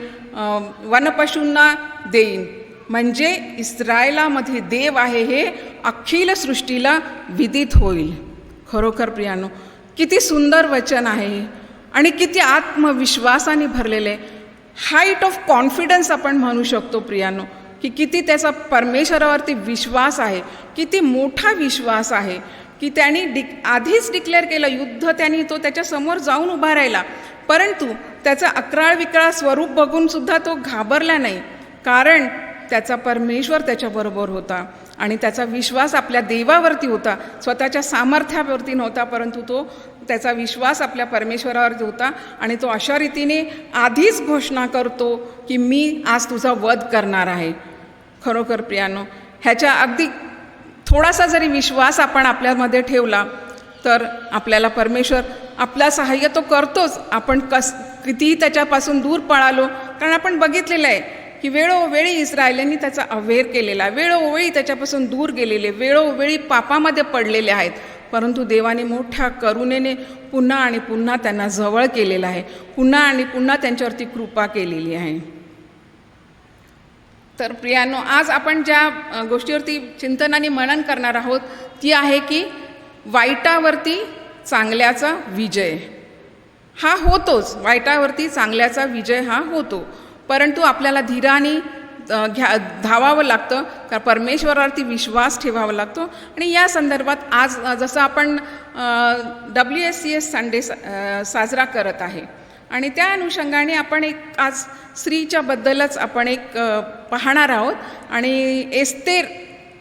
वनपशूंना देईन. म्हणजे इस्रायलामध्ये देव आहे हे अखिल सृष्टीला विदित होईल. खरोखर प्रियानो, किती सुंदर वचन आहे आणि किती आत्मविश्वासाने भरलेले, हाईट ऑफ कॉन्फिडन्स आपण म्हणू शकतो प्रियानो, की किती त्याचा परमेश्वरावरती विश्वास आहे, किती मोठा विश्वास आहे की त्यांनी आधीच डिक्लेअर केलं युद्ध, त्यांनी तो त्याच्यासमोर जाऊन उभा राहिला, परंतु त्याचं अक्राळ विक्राळ स्वरूप बघून सुद्धा तो घाबरला नाही, कारण त्याचा परमेश्वर त्याच्याबरोबर होता आणि त्याचा विश्वास आपल्या देवावरती होता, स्वतःच्या सामर्थ्यावरती नव्हता, परंतु तो त्याचा विश्वास आपल्या परमेश्वरावरती होता. आणि तो अशा रीतीने आधीच घोषणा करतो की मी आज तुझा वध करणार आहे. खरोखर प्रियानो, ह्याच्या अगदी थोडासा जरी विश्वास आपण आपल्यामध्ये ठेवला तर आपल्याला परमेश्वर आपला सहाय्य तो करतोच. आपण कितीही त्याच्यापासून दूर पळालो, कारण आपण बघितलेलं आहे की वेळोवेळी इस्रायलांनी त्याचा अवेअर केलेला, वेळोवेळी त्याच्यापासून दूर गेलेले, वेळोवेळी पापामध्ये पडलेले आहेत, परंतु देवाने मोठ्या करुणेने पुन्हा आणि पुन्हा त्यांना जवळ केलेलं आहे, पुन्हा आणि पुन्हा त्यांच्यावरती कृपा केलेली आहे. तर प्रियानो, आज आपण ज्या गोष्टीवरती चिंतन आणि मनन करणार आहोत ती आहे की वाईटावरती चांगल्याचा विजय हा होतोच. वाईटावरती चांगल्याचा विजय हा होतो, परंतु आपल्याला धीराने धावावं लागतं, कारण परमेश्वरावरती विश्वास ठेवावा लागतो. आणि या संदर्भात आज जसं आपण WSCS संडे साजरा करत आहे आणि त्या अनुषंगाने आपण एक आज स्त्रीच्या बद्दलच आपण एक पाहणार आहोत. आणि एस्तेर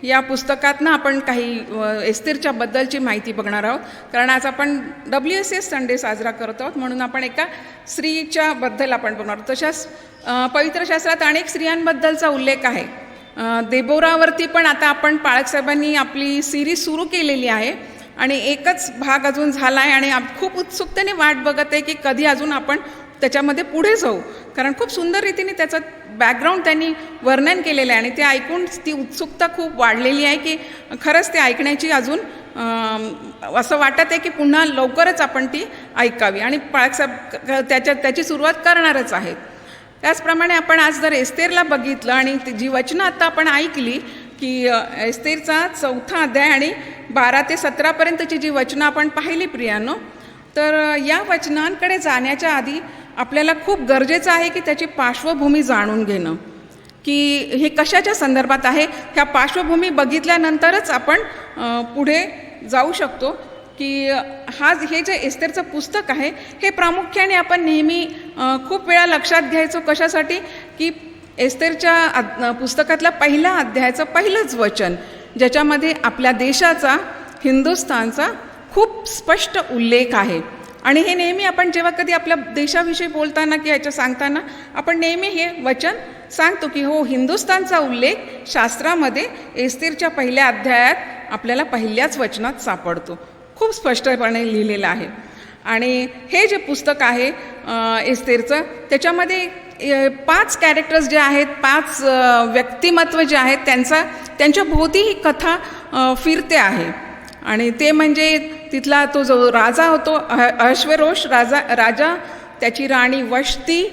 या पुस्तकातनं आपण काही एस्तेरच्या बद्दलची माहिती बघणार आहोत, कारण आज आपण WSCS संडे साजरा करत आहोत, म्हणून आपण एका स्त्रीच्या बद्दल आपण बघणार आहोत. तशाच पवित्र शास्त्रात अनेक स्त्रियांबद्दलचा उल्लेख आहे. देबोरावरती पण आता आपण पाळक साहेबांनी आपली सिरीज सुरू केलेली आहे आणि एकच भाग अजून झाला आहे आणि खूप उत्सुकतेने वाट बघत आहे की कधी अजून आपण त्याच्यामध्ये पुढे जाऊ, कारण खूप सुंदर रीतीने त्याचं बॅकग्राऊंड त्यांनी वर्णन केलेलं आहे आणि ते ऐकून ती उत्सुकता खूप वाढलेली आहे की खरंच ते ऐकण्याची अजून असं वाटत आहे की पुन्हा लवकरच आपण ती ऐकावी आणि पाळकसाहेब त्याची सुरुवात करणारच आहेत. त्याचप्रमाणे आपण आज जर एस्तेरला बघितलं आणि जी वचनं आता आपण ऐकली की एस्तेरचा 4था अध्याय आणि 12 ते 17पर्यंतची जी वचनं आपण पाहिली प्रियानो, तर या वचनांकडे जाण्याच्या आधी आपल्याला खूप गरजेचं आहे की त्याची पार्श्वभूमी जाणून घेणं, की हे कशाच्या संदर्भात आहे. ह्या पार्श्वभूमी बघितल्यानंतरच आपण पुढे जाऊ शकतो. की हे जे एस्तेरचं पुस्तक आहे हे प्रामुख्याने आपण नेहमी खूप वेळा लक्षात घ्यायचो. कशासाठी? की एस्तेरच्या पुस्तकातल्या पहिल्या अध्यायाचं पहिलंच वचन, ज्याच्यामध्ये आपल्या देशाचा, हिंदुस्थानचा खूप स्पष्ट उल्लेख आहे. आणि हे नेहमी आपण जेव्हा कधी आपल्या देशाविषयी बोलताना की ह्याच्या सांगताना आपण नेहमी हे वचन सांगतो की हो, हिंदुस्थानचा उल्लेख शास्त्रामध्ये एस्तेरच्या पहिल्या अध्यायात आपल्याला पहिल्याच वचनात सापडतो, खूप स्पष्टपणे लिहिलेलं आहे. आणि हे जे पुस्तक आहे एस्तेरचं, त्याच्यामध्ये 5 कॅरेक्टर्स जे आहेत, 5 व्यक्तिमत्व जे आहेत, त्यांच्या भोवती ही कथा फिरते आहे. आणि ते म्हणजे तिथला तो जो राजा होतो अहश्वेरोश राजा, त्याची राणी वष्टी,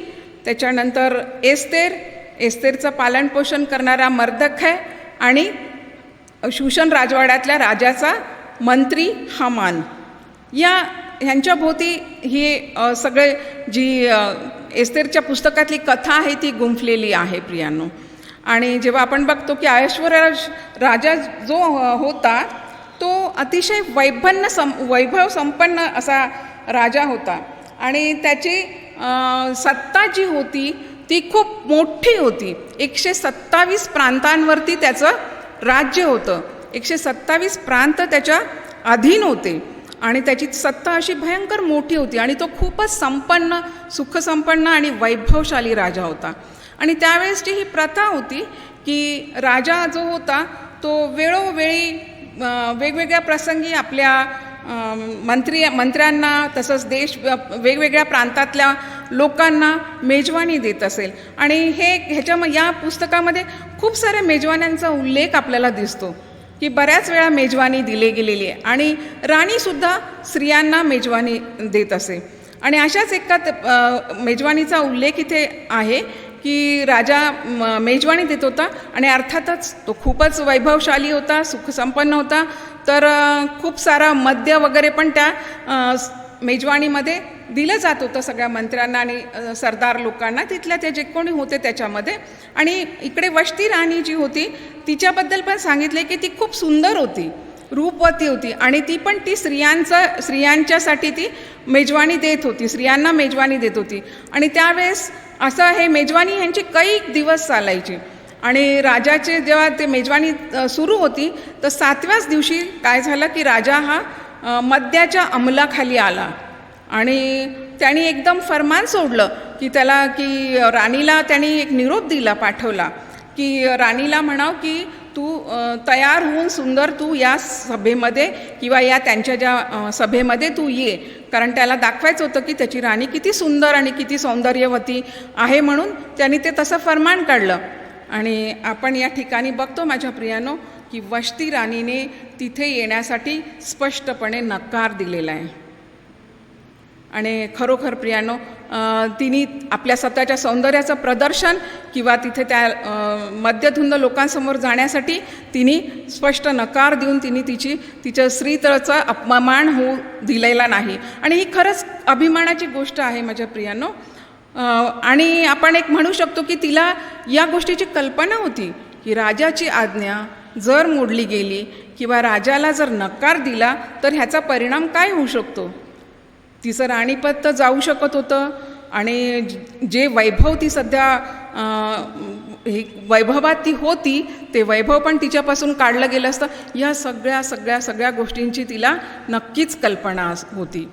त्याच्यानंतर एस्तेरचं पालनपोषण करणारा मर्दखै आणि शूशन राजवाड्यातल्या राजाचा मंत्री हामान, ह्यांच्या भोवती ही सगळे जी एस्तेरच्या पुस्तकातली कथा आहे ती गुंफलेली आहे प्रियांनो. आणि जेव्हा आपण बघतो की अहश्वेरोश राजा जो होता तो अतिशय वैभव संपन्न असा राजा होता आणि त्याची सत्ता जी होती ती खूप मोठी होती. 127 प्रांतांवरती त्याचं राज्य होतं, 127 प्रांत त्याच्या अधीन होते आणि त्याची सत्ता अशी भयंकर मोठी होती आणि तो खूपच संपन्न, सुखसंपन्न आणि वैभवशाली राजा होता. आणि त्यावेळेसची ही प्रथा होती की राजा जो होता तो वेळोवेळी वेगवेगळ्या प्रसंगी आपल्या मंत्र्यांना तसंच वेगवेगळ्या प्रांतातल्या लोकांना मेजवानी देत असेल. आणि या पुस्तकामध्ये खूप साऱ्या मेजवान्यांचा उल्लेख आपल्याला दिसतो की बऱ्याच वेळा मेजवानी दिली गेलेली आहे आणि राणीसुद्धा स्त्रियांना मेजवानी देत असे. आणि अशाच एका मेजवानीचा उल्लेख इथे आहे की राजा मेजवानी देत होता आणि अर्थातच तो खूपच वैभवशाली होता, सुखसंपन्न होता. तर खूप सारा मद्य वगैरे पण त्या मेजवानीमध्ये दिलं जात होतं सगळ्या मंत्र्यांना आणि सरदार लोकांना, तिथल्या ते जे कोणी होते त्याच्यामध्ये. आणि इकडे वष्टी राणी जी होती तिच्याबद्दल पण सांगितले की ती खूप सुंदर होती, रूपवती होती आणि ती पण ती स्त्रियांच्यासाठी ती मेजवानी देत होती, स्त्रियांना मेजवानी देत होती. आणि त्यावेळेस असं हे मेजवानी ह्यांची काही दिवस चालायची. आणि राजाचे जेव्हा ते मेजवानी सुरू होती तर 7व्याच दिवशी काय झालं की राजा हा मद्याच्या अंमलाखाली आला आणि त्यांनी एकदम फरमान सोडलं की त्याला की राणीला त्यांनी एक निरोप दिला, पाठवला की राणीला म्हणाव की तू तयार होऊन सुंदर तू या सभेमध्ये किंवा या त्यांच्या ज्या सभेमध्ये तू ये, कारण त्याला दाखवायचं होतं की त्याची राणी किती सुंदर आणि किती सौंदर्यवती आहे. म्हणून त्यांनी ते तसं फरमान काढलं. आणि आपण या ठिकाणी बघतो माझ्या प्रियानो की वष्टी राणीने तिथे येण्यासाठी स्पष्टपणे नकार दिलेला आहे. आणि खरोखर प्रियानो तिने आपल्या स्वतःच्या सौंदर्याचं प्रदर्शन किंवा तिथे त्या मद्यधुंद लोकांसमोर जाण्यासाठी तिने स्पष्ट नकार देऊन तिने तिच्या स्त्रीत्वाचा अपमान होऊ दिलेला नाही. आणि ही खरंच अभिमानाची गोष्ट आहे माझ्या प्रियानो. आणि आपण एक म्हणू शकतो की तिला या गोष्टीची कल्पना होती की राजाची आज्ञा जर मोडली गेली किंवा राजाला जर नकार दिला तर ह्याचा परिणाम काय होऊ शकतो. तिचं राणीपद तर जाऊ शकत होतं आणि जे वैभव ती सध्या वैभवात ती होती ते वैभव पण तिच्यापासून काढलं गेलं असतं. या सगळ्या गोष्टींची तिला नक्कीच कल्पना होती.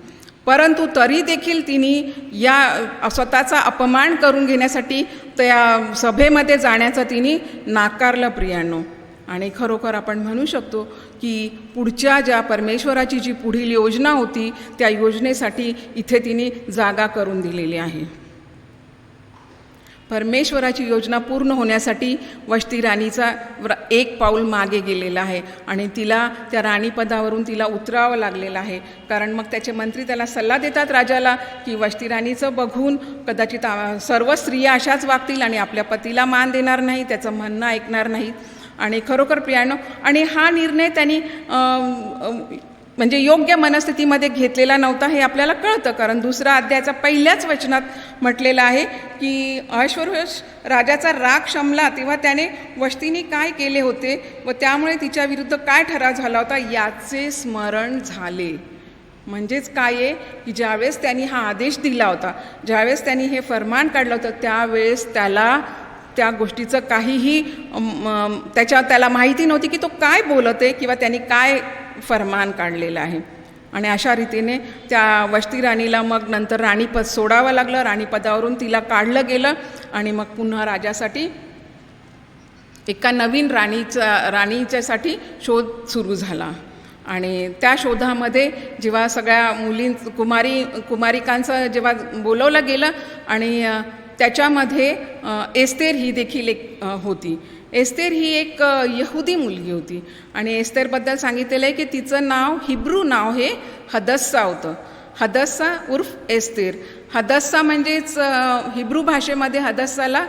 परंतु तरी देखील तिने या स्वतःचा अपमान करून घेण्यासाठी त्या सभेमध्ये जाण्याचं तिने नाकारलं प्रियांनो. आणि खरोखर आपण म्हणू शकतो की पुढच्या ज्या परमेश्वराची जी पुढील योजना होती त्या योजनेसाठी इथे तिने जागा करून दिलेली आहे. परमेश्वराची योजना पूर्ण होण्यासाठी वष्टी राणीचा एक पाऊल मागे गेलेला आहे आणि तिला त्या राणीपदावरून तिला उतरावं लागलेलं आहे. कारण मग त्याचे मंत्री त्याला सल्ला देतात राजाला की वष्टी राणीचं बघून कदाचित सर्व स्त्रिया अशाच वागतील आणि आपल्या पतीला मान देणार नाही, त्याचं म्हणणं ऐकणार नाहीत. आणि खरोखर प्रियानो आणि हा निर्णय त्यांनी म्हणजे योग्य मनस्थितीमध्ये घेतलेला नव्हता हे आपल्याला कळतं. कारण 2 अध्यायाच्या पहिल्याच वचनात म्हटलेलं आहे की अहश्वेरोष राजाचा राग शमला तेव्हा त्याने वष्टीने काय केले होते व त्यामुळे तिच्या विरुद्ध काय ठराव झाला होता याचे स्मरण झाले. म्हणजेच काय आहे की ज्यावेळेस त्यांनी हा आदेश दिला होता, ज्यावेळेस त्यांनी हे फरमान काढलं होतं त्यावेळेस त्याला त्या गोष्टीचं काहीही त्याला माहिती नव्हती की तो काय बोलत आहे किंवा त्यांनी काय फरमान काढलेलं आहे. आणि अशा रीतीने त्या वष्टी राणीला मग नंतर राणीपद सोडावं लागलं, राणीपदावरून तिला काढलं गेलं आणि मग पुन्हा राजासाठी एका नवीन राणीच्यासाठी शोध सुरू झाला. आणि त्या शोधामध्ये जेव्हा सगळ्या कुमारिकांचं जेव्हा बोलवलं गेलं आणि त्याच्यामध्ये एस्तेर ही देखील एक होती. एस्तेर ही एक यहुदी मुलगी होती आणि एस्तेरबद्दल सांगितलेलं आहे की तिचं नाव हिब्रू नाव हे हदस्सा होतं. हदस्सा उर्फ एस्तेर. हदस्सा म्हणजेच हिब्रू भाषेमध्ये हदस्साला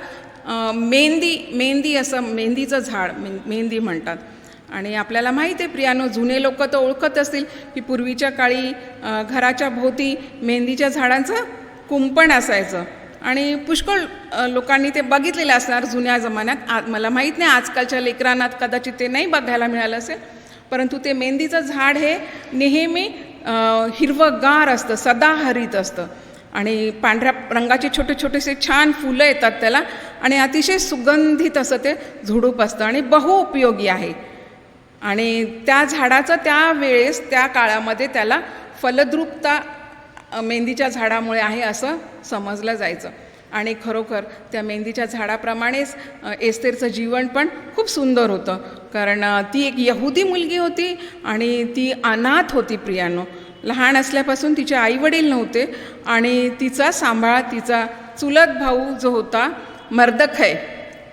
मेहंदी असं मेहंदीचं झाड मेहंदी म्हणतात. आणि आपल्याला माहिती आहे प्रियानो, जुने लोक तर ओळखत असतील की पूर्वीच्या काळी घराच्या भोवती मेहंदीच्या झाडांचं कुंपण असायचं आणि पुष्कळ लोकांनी ते बघितलेलं असणार जुन्या जमान्यात. मला माहीत नाही आजकालच्या लेकरांना कदाचित ते नाही बघायला मिळालं असेल, परंतु ते मेहंदीचं झाड हे नेहमी हिरवंगार असतं, सदाहरित असतं आणि पांढऱ्या रंगाचे छोटे छोटेसे छान फुलं येतात त्याला आणि अतिशय सुगंधित असं ते झुडूप असतं आणि बहुउपयोगी आहे. आणि त्या झाडाचं त्यावेळेस त्या काळामध्ये त्याला फलद्रुपता मेहंदीच्या झाडामुळे आहे असं समजलं जायचं. आणि खरोखर त्या मेहंदीच्या झाडाप्रमाणेच एस्तेरचं जीवन पण खूप सुंदर होतं. कारण ती एक यहुदी मुलगी होती आणि ती अनाथ होती प्रियानो. लहान असल्यापासून तिचे आईवडील नव्हते आणि तिचा सांभाळ तिचा चुलत भाऊ जो होता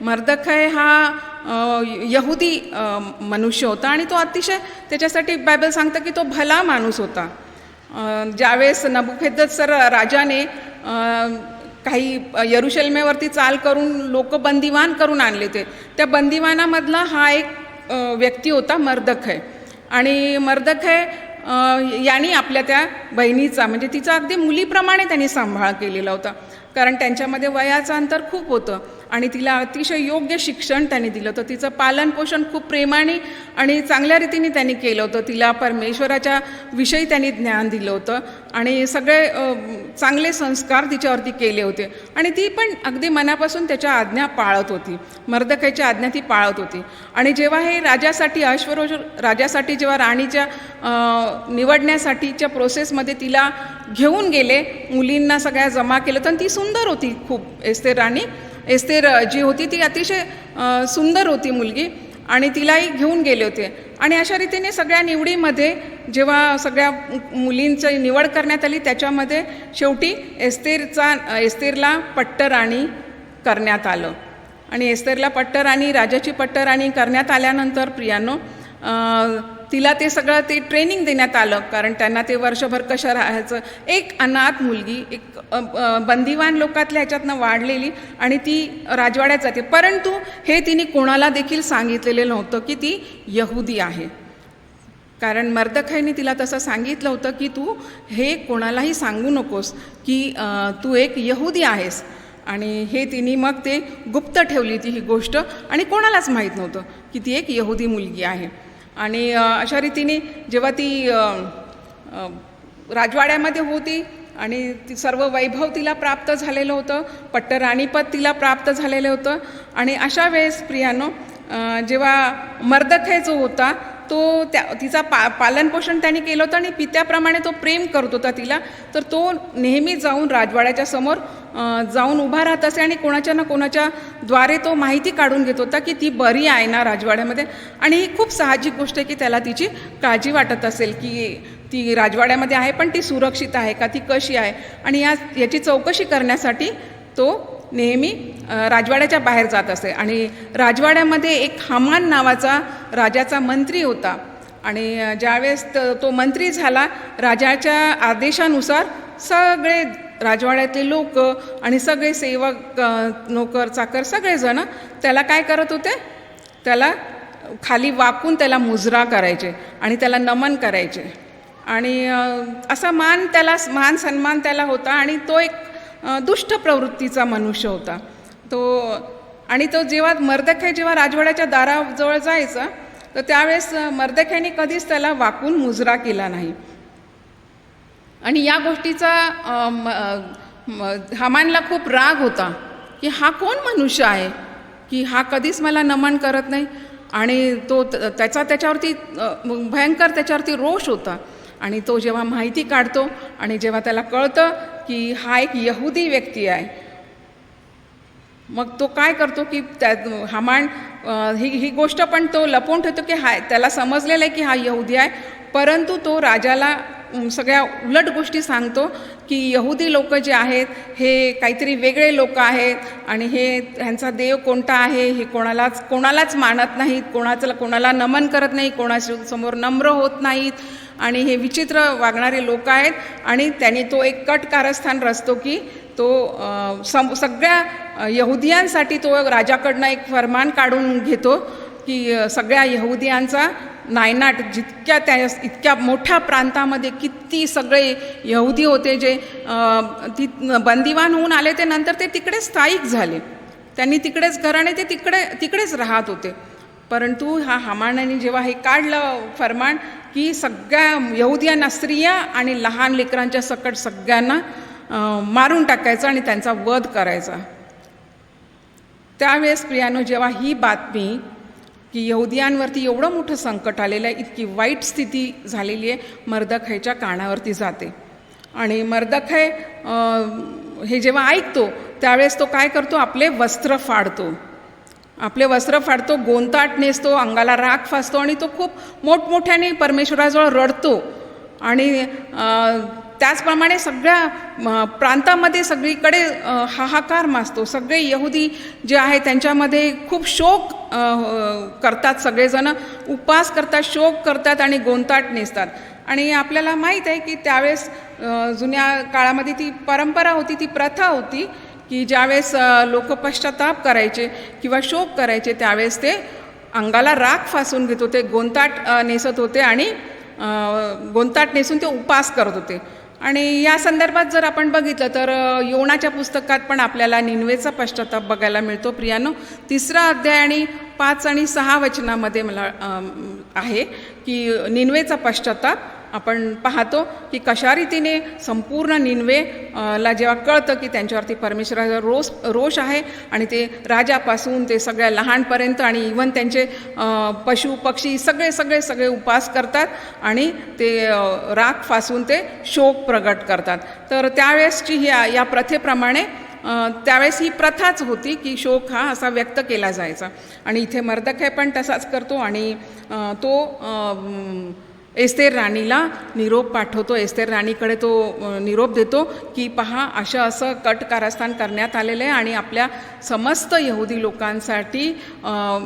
मर्दखय हा यहुदी मनुष्य होता आणि तो अतिशय त्याच्यासाठी बायबल सांगतं की तो भला माणूस होता. ज्यावेळेस नबुकदनेस्सर राजाने काही यरुशलेमेवरती चाल करून लोक बंदिवान करून आणले ते. त्या बंदिवानामधला हा एक व्यक्ती होता मर्दखय. आणि मर्दखय यांनी आपल्या त्या बहिणीचा म्हणजे तिचा अगदी मुलीप्रमाणे त्यांनी सांभाळ केलेला होता, कारण त्यांच्यामध्ये वयाचं अंतर खूप होतं आणि तिला अतिशय योग्य शिक्षण त्यांनी दिलं होतं. तिचं पालनपोषण खूप प्रेमाने आणि चांगल्या रीतीने त्यांनी केलं होतं. तिला परमेश्वराच्या विषयी त्यांनी ज्ञान दिलं होतं आणि सगळे चांगले संस्कार तिच्यावरती केले होते आणि ती पण अगदी मनापासून त्याच्या आज्ञा पाळत होती. मर्दखयच्या आज्ञा ती पाळत होती. आणि जेव्हा हे राजासाठी अश्वरोष राजासाठी जेव्हा राणीच्या निवडण्यासाठीच्या प्रोसेसमध्ये तिला घेऊन गेले, मुलींना सगळ्या जमा केलं, तर ती सुंदर होती खूप. एस्तेर राणी, एस्तेर जी होती ती अतिशय सुंदर होती मुलगी आणि तिलाही घेऊन गेले होते. आणि अशा रीतीने सगळ्या निवडीमध्ये जेव्हा सगळ्या मुलींची निवड करण्यात आली, त्याच्यामध्ये शेवटी एस्तेरला पट्टराणी करण्यात आलं. आणि एस्तेरला पट्टराणी, राजाची पट्टराणी करण्यात आल्यानंतर प्रियांनो तिला ते सगळं ते ट्रेनिंग देण्यात आलं, कारण त्यांना ते वर्षभर कसं राहायचं. एक अनाथ मुलगी, एक बंदिवान लोकातल्या ह्याच्यातनं वाढलेली आणि ती राजवाड्यात जाते, परंतु हे तिने कोणाला देखील सांगितलेलं नव्हतं की ती यहुदी आहे. कारण मर्दखयने तिला तसं सांगितलं होतं की तू हे कोणालाही सांगू नकोस की तू एक यहुदी आहेस. आणि हे तिने मग ते गुप्त ठेवली ती ही गोष्ट आणि कोणालाच माहीत नव्हतं की ती एक यहुदी मुलगी आहे. आणि अशा रीतीने जेव्हा ती राजवाड्यामध्ये होती आणि ती सर्व वैभव तिला प्राप्त झालेलं होतं, पट्टराणीपद तिला प्राप्त झालेलं होतं. आणि अशा वेळेस प्रियानो जेव्हा मर्दखय जो होता तो तिचा पालनपोषण त्यांनी केलं होतं आणि पित्याप्रमाणे तो प्रेम करत होता तिला, तर तो नेहमी जाऊन राजवाड्याच्या समोर जाऊन उभा राहत असे आणि कोणाच्या ना कोणाच्या द्वारे तो माहिती काढून घेत होता की ती बरी आहे ना राजवाड्यामध्ये. आणि ही खूप साहजिक गोष्ट आहे की त्याला तिची काळजी वाटत असेल की ती राजवाड्यामध्ये आहे पण ती सुरक्षित आहे का, ती कशी आहे. आणि याची चौकशी करण्यासाठी तो नेहमी राजवाड्याच्या बाहेर जात असे. आणि राजवाड्यामध्ये एक हामान नावाचा राजाचा मंत्री होता आणि ज्यावेळेस तो मंत्री झाला, राजाच्या आदेशानुसार सगळे राजवाड्यातले लोक आणि सगळे सेवक, नोकर चाकर सगळेजण त्याला काय करत होते, त्याला खाली वाकून त्याला मुजरा करायचे आणि त्याला नमन करायचे. आणि असा मान सन्मान त्याला होता. आणि तो एक दुष्ट प्रवृत्तीचा मनुष्य होता तो. आणि तो जेव्हा मर्दखय जेव्हा राजवाड्याच्या दाराजवळ जायचा तर त्यावेळेस मर्दखयने कधीच त्याला वाकून मुजरा केला नाही. आणि या गोष्टीचा हामानला खूप राग होता की हा कोण मनुष्य आहे की हा कधीच मला नमन करत नाही. आणि तो त्याच्यावरती भयंकर त्याच्यावरती रोष होता. आणि तो जेव्हा माहिती काढतो आणि जेव्हा त्याला कळतं की हा एक यहुदी व्यक्ती आहे, मग तो काय करतो की हामान ही गोष्ट पण तो लपवून ठेवतो की त्याला समजलेलं आहे की हा यहुदी आहे, परंतु तो राजाला सगळ्या उलट गोष्टी सांगतो की यहुदी लोक जे आहेत हे काहीतरी वेगळे लोक आहेत आणि ह्यांचा देव कोणता आहे हे कोणालाच मानत नाहीत, कोणाला नमन करत नाही, कोणासमोर नम्र होत नाहीत आणि हे विचित्र वागणारे लोक आहेत. आणि त्यांनी तो एक कट कारस्थान रचतो की तो सगळ्या यहुदियांसाठी तो राजाकडनं एक फरमान काढून घेतो की सगळ्या यहुदियांचा नायनाट, इतक्या मोठ्या प्रांतामध्ये किती सगळे यहुदी होते जे बंदिवान होऊन आले, ते नंतर ते तिकडे स्थायिक झाले, त्यांनी तिकडेच घराणे ते तिकडेच राहत होते. परंतु हामानाने जेव्हा हे काढलं फरमान की सगळ्या यहुदियांना, स्त्रिया आणि लहान लेकरांच्या सकट सगळ्यांना मारून टाकायचं आणि त्यांचा वध करायचा, त्यावेळेस प्रियानो जेव्हा ही बातमी की यहुदियांवरती एवढं मोठं संकट आलेलं आहे, इतकी वाईट स्थिती झालेली आहे, मर्दखयच्या कानावरती जाते. आणि मर्दखय हे जेव्हा ऐकतो त्यावेळेस तो काय करतो, आपले वस्त्र फाडतो, गोंताट नेसतो, अंगाला राख फासतो आणि तो खूप मोठमोठ्याने परमेश्वराजवळ रडतो. आणि त्याचप्रमाणे सगळ्या प्रांतामध्ये सगळीकडे हाहाकार माजतो. सगळे यहुदी जे आहेत त्यांच्यामध्ये खूप शोक करतात, सगळेजण उपवास करतात, शोक करतात आणि गोंताट नेसतात. आणि आपल्याला माहीत आहे की त्यावेळेस जुन्या काळामध्ये ती परंपरा होती, ती प्रथा होती की ज्यावेळेस लोक पश्चाताप करायचे किंवा शोक करायचे त्यावेळेस ते अंगाला राख फासून घेत होते, गोंताट नेसत होते आणि गोंताट नेसून ते उपास करत होते. आणि या संदर्भात जर आपण बघितलं तर योनाच्या पुस्तकात पण आपल्याला निनवेचा पश्चाताप बघायला मिळतो. प्रियानो, 3 अध्याय आणि 5 आणि 6 वचनामध्ये मला आहे की निनवेचा पश्चाताप आपण पाहतो की कशा रीतीने संपूर्ण निनवेला जेव्हा कळतं की त्यांच्यावरती परमेश्वराचा रोष आहे आणि ते राजापासून ते सगळ्या लहानपर्यंत आणि इवन त्यांचे पशु पक्षी सगळे उपास करतात आणि ते राख फासून ते शोक प्रगट करतात. तर त्यावेळेसची या प्रथेप्रमाणे त्यावेळेस ही प्रथाच होती की शोक हा असा व्यक्त केला जायचा. आणि इथे मर्दखै पण तसाच करतो आणि तो एस्तेर राणीला निरोप पाठवतो. एस्तेर राणीकडे तो निरोप देतो की पहा, असं कट कारस्थान करण्यात आलेलं आहे आणि आपल्या समस्त यहुदी लोकांसाठी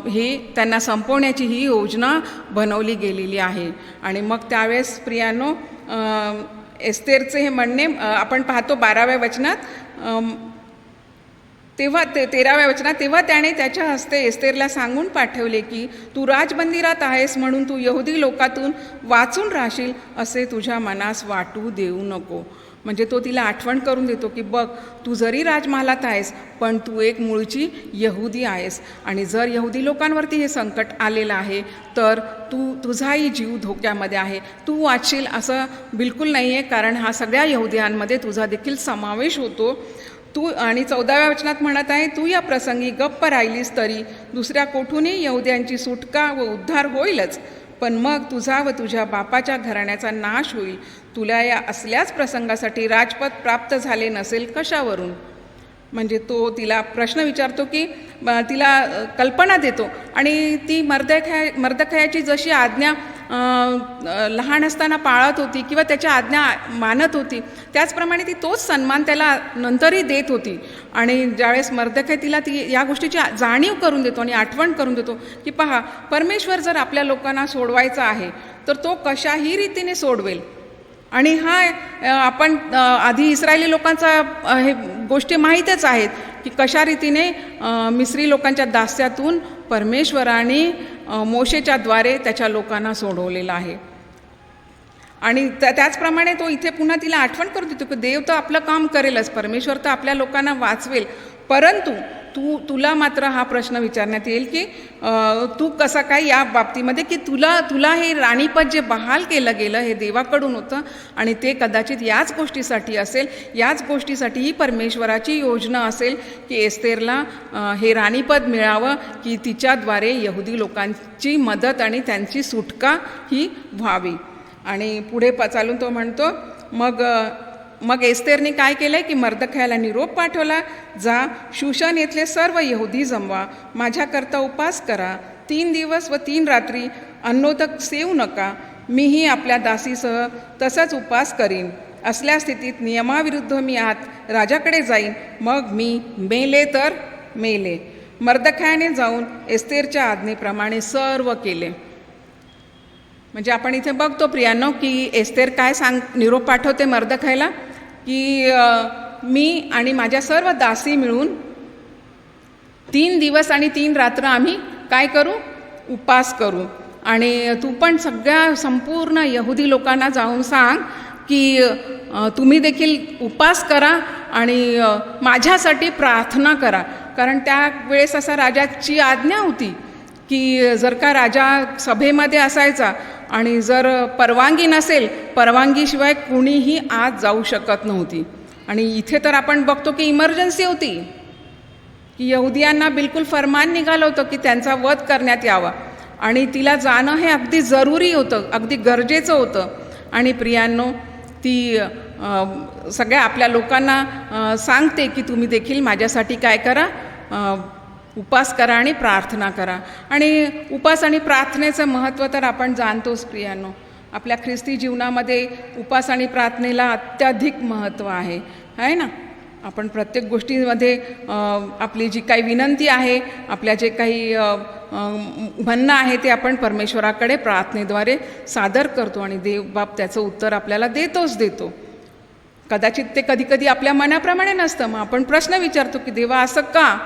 ही त्यांना संपवण्याची ही योजना बनवली गेलेली आहे. आणि मग त्यावेळेस प्रियानो एस्तेरचे हे म्हणणे आपण पाहतो 12व्या वचनात. तेव्हा 13व्या वचनात, तेव्हा त्याने त्याच्या हस्ते एस्तेरला सांगून पाठवले की तू राजमंदिरात आहेस म्हणून तू यहुदी लोकातून वाचून राहशील असे तुझ्या मनास वाटू देऊ नको. म्हणजे तो तिला आठवण करून देतो की बघ, तू जरी राजमहालात आहेस पण तू एक मूळची यहुदी आहेस आणि जर यहुदी लोकांवरती हे संकट आलेलं आहे तर तुझाही जीव धोक्यामध्ये आहे. तू वाचशील असं बिलकुल नाही आहे, कारण हा सगळ्या यहुद्यांमध्ये तुझा देखील समावेश होतो. तू आणि 14व्या वचनात म्हणत आहे, तू या प्रसंगी गप्प राहिलीस तरी दुसऱ्या कोठूनही यहुद्यांची सुटका व उद्धार होईलच, पण मग तुझा व तुझ्या बापाच्या घराण्याचा नाश होईल. तुला या असल्याच प्रसंगासाठी राजपद प्राप्त झाले नसेल कशावरून. म्हणजे तो तिला प्रश्न विचारतो की तिला कल्पना देतो आणि ती मर्दखयाची जशी आज्ञा लहान असताना पाळत होती किंवा त्याच्या आज्ञा मानत होती त्याचप्रमाणे ती तोच सन्मान त्याला नंतरही देत होती. आणि ज्यावेळेस मर्दखै तिला या गोष्टीची जाणीव करून देतो आणि आठवण करून देतो की पहा, परमेश्वर जर आपल्या लोकांना सोडवायचा आहे तर तो कशाही रीतीने सोडवेल. आणि आपण आधी इस्रायली लोकांचा हे गोष्टी माहीतच आहेत की कशा रीतीने मिस्री लोकांच्या दास्यातून परमेश्वराने मोशेच्या द्वारे त्याच्या लोकांना सोडवलेलं आहे. आणि त्याचप्रमाणे तो इथे पुन्हा तिला आठवण करून देतो की देव तर आपलं काम करेलच, परमेश्वर तर आपल्या लोकांना वाचवेल, परंतु तुला मात्र हा प्रश्न विचारण्यात येईल की तू कसा काय या बाबतीमध्ये की तुला हे राणीपद जे बहाल केलं गेलं हे देवाकडून होतं आणि ते कदाचित याच गोष्टीसाठी असेल, याच गोष्टीसाठी ही परमेश्वराची योजना असेल की एस्तेरला हे राणीपद मिळावं की तिच्याद्वारे यहुदी लोकांची मदत आणि त्यांची सुटका ही व्हावी. आणि पुढे चालून तो म्हणतो, मग एस्तेरने काय केलं की मर्दखयाला निरोप पाठवला, जा शूशन येथले सर्व यहुदी जमवा, माझ्याकरता उपास करा, 3 दिवस व 3 रात्री अन्नोदक सेवू नका, मीही आपल्या दासीसह तसाच उपास करीन. असल्या स्थितीत नियमाविरुद्ध मी आत राजाकडे जाईन, मग मी मेले तर मेले. मर्दखयाने जाऊन एस्तेरच्या आज्ञेप्रमाणे सर्व केले. म्हणजे आपण इथे बघतो प्रियांनो की एस्तेर काय निरोप पाठवते मर्दखयाला की मी आणि माझ्या सर्व दासी मिळून 3 दिवस आणि 3 रात्र आम्ही काय करू, उपास करू. आणि तू पण सगळ्या संपूर्ण यहुदी लोकांना जाऊन सांग की तुम्ही देखील उपास करा आणि माझ्यासाठी प्रार्थना करा. कारण त्यावेळेस असा राजाची आज्ञा होती की जर का राजा सभेमध्ये असायचा आणि जर परवानगी नसेल, परवानगीशिवाय कुणीही आत जाऊ शकत नव्हती. आणि इथे तर आपण बघतो की इमर्जन्सी होती की यहुदियांना बिलकुल फरमान निघालं होतं की त्यांचा वध करण्यात यावा आणि तिला जाणं हे अगदी जरुरी होतं, अगदी गरजेचं होतं. आणि प्रियांनो ती सगळ्या आपल्या लोकांना सांगते की तुम्ही देखील माझ्यासाठी काय करा, उपास करा आणि प्रार्थना करा. आणि उपास आणि प्रार्थनेचं महत्त्व तर आपण जाणतोच प्रियांनो. आपल्या ख्रिस्ती जीवनामध्ये उपास आणि प्रार्थनेला अत्याधिक महत्त्व आहे ना. आपण प्रत्येक गोष्टीमध्ये आपली जी काही विनंती आहे, आपल्या जे काही म्हणणं आहे ते आपण परमेश्वराकडे प्रार्थनेद्वारे सादर करतो आणि देव बाप त्याचं उत्तर आपल्याला देतो. कदाचित ते कधी कधी आपल्या मनाप्रमाणे नसतं, मग आपण प्रश्न विचारतो की देवा असं का?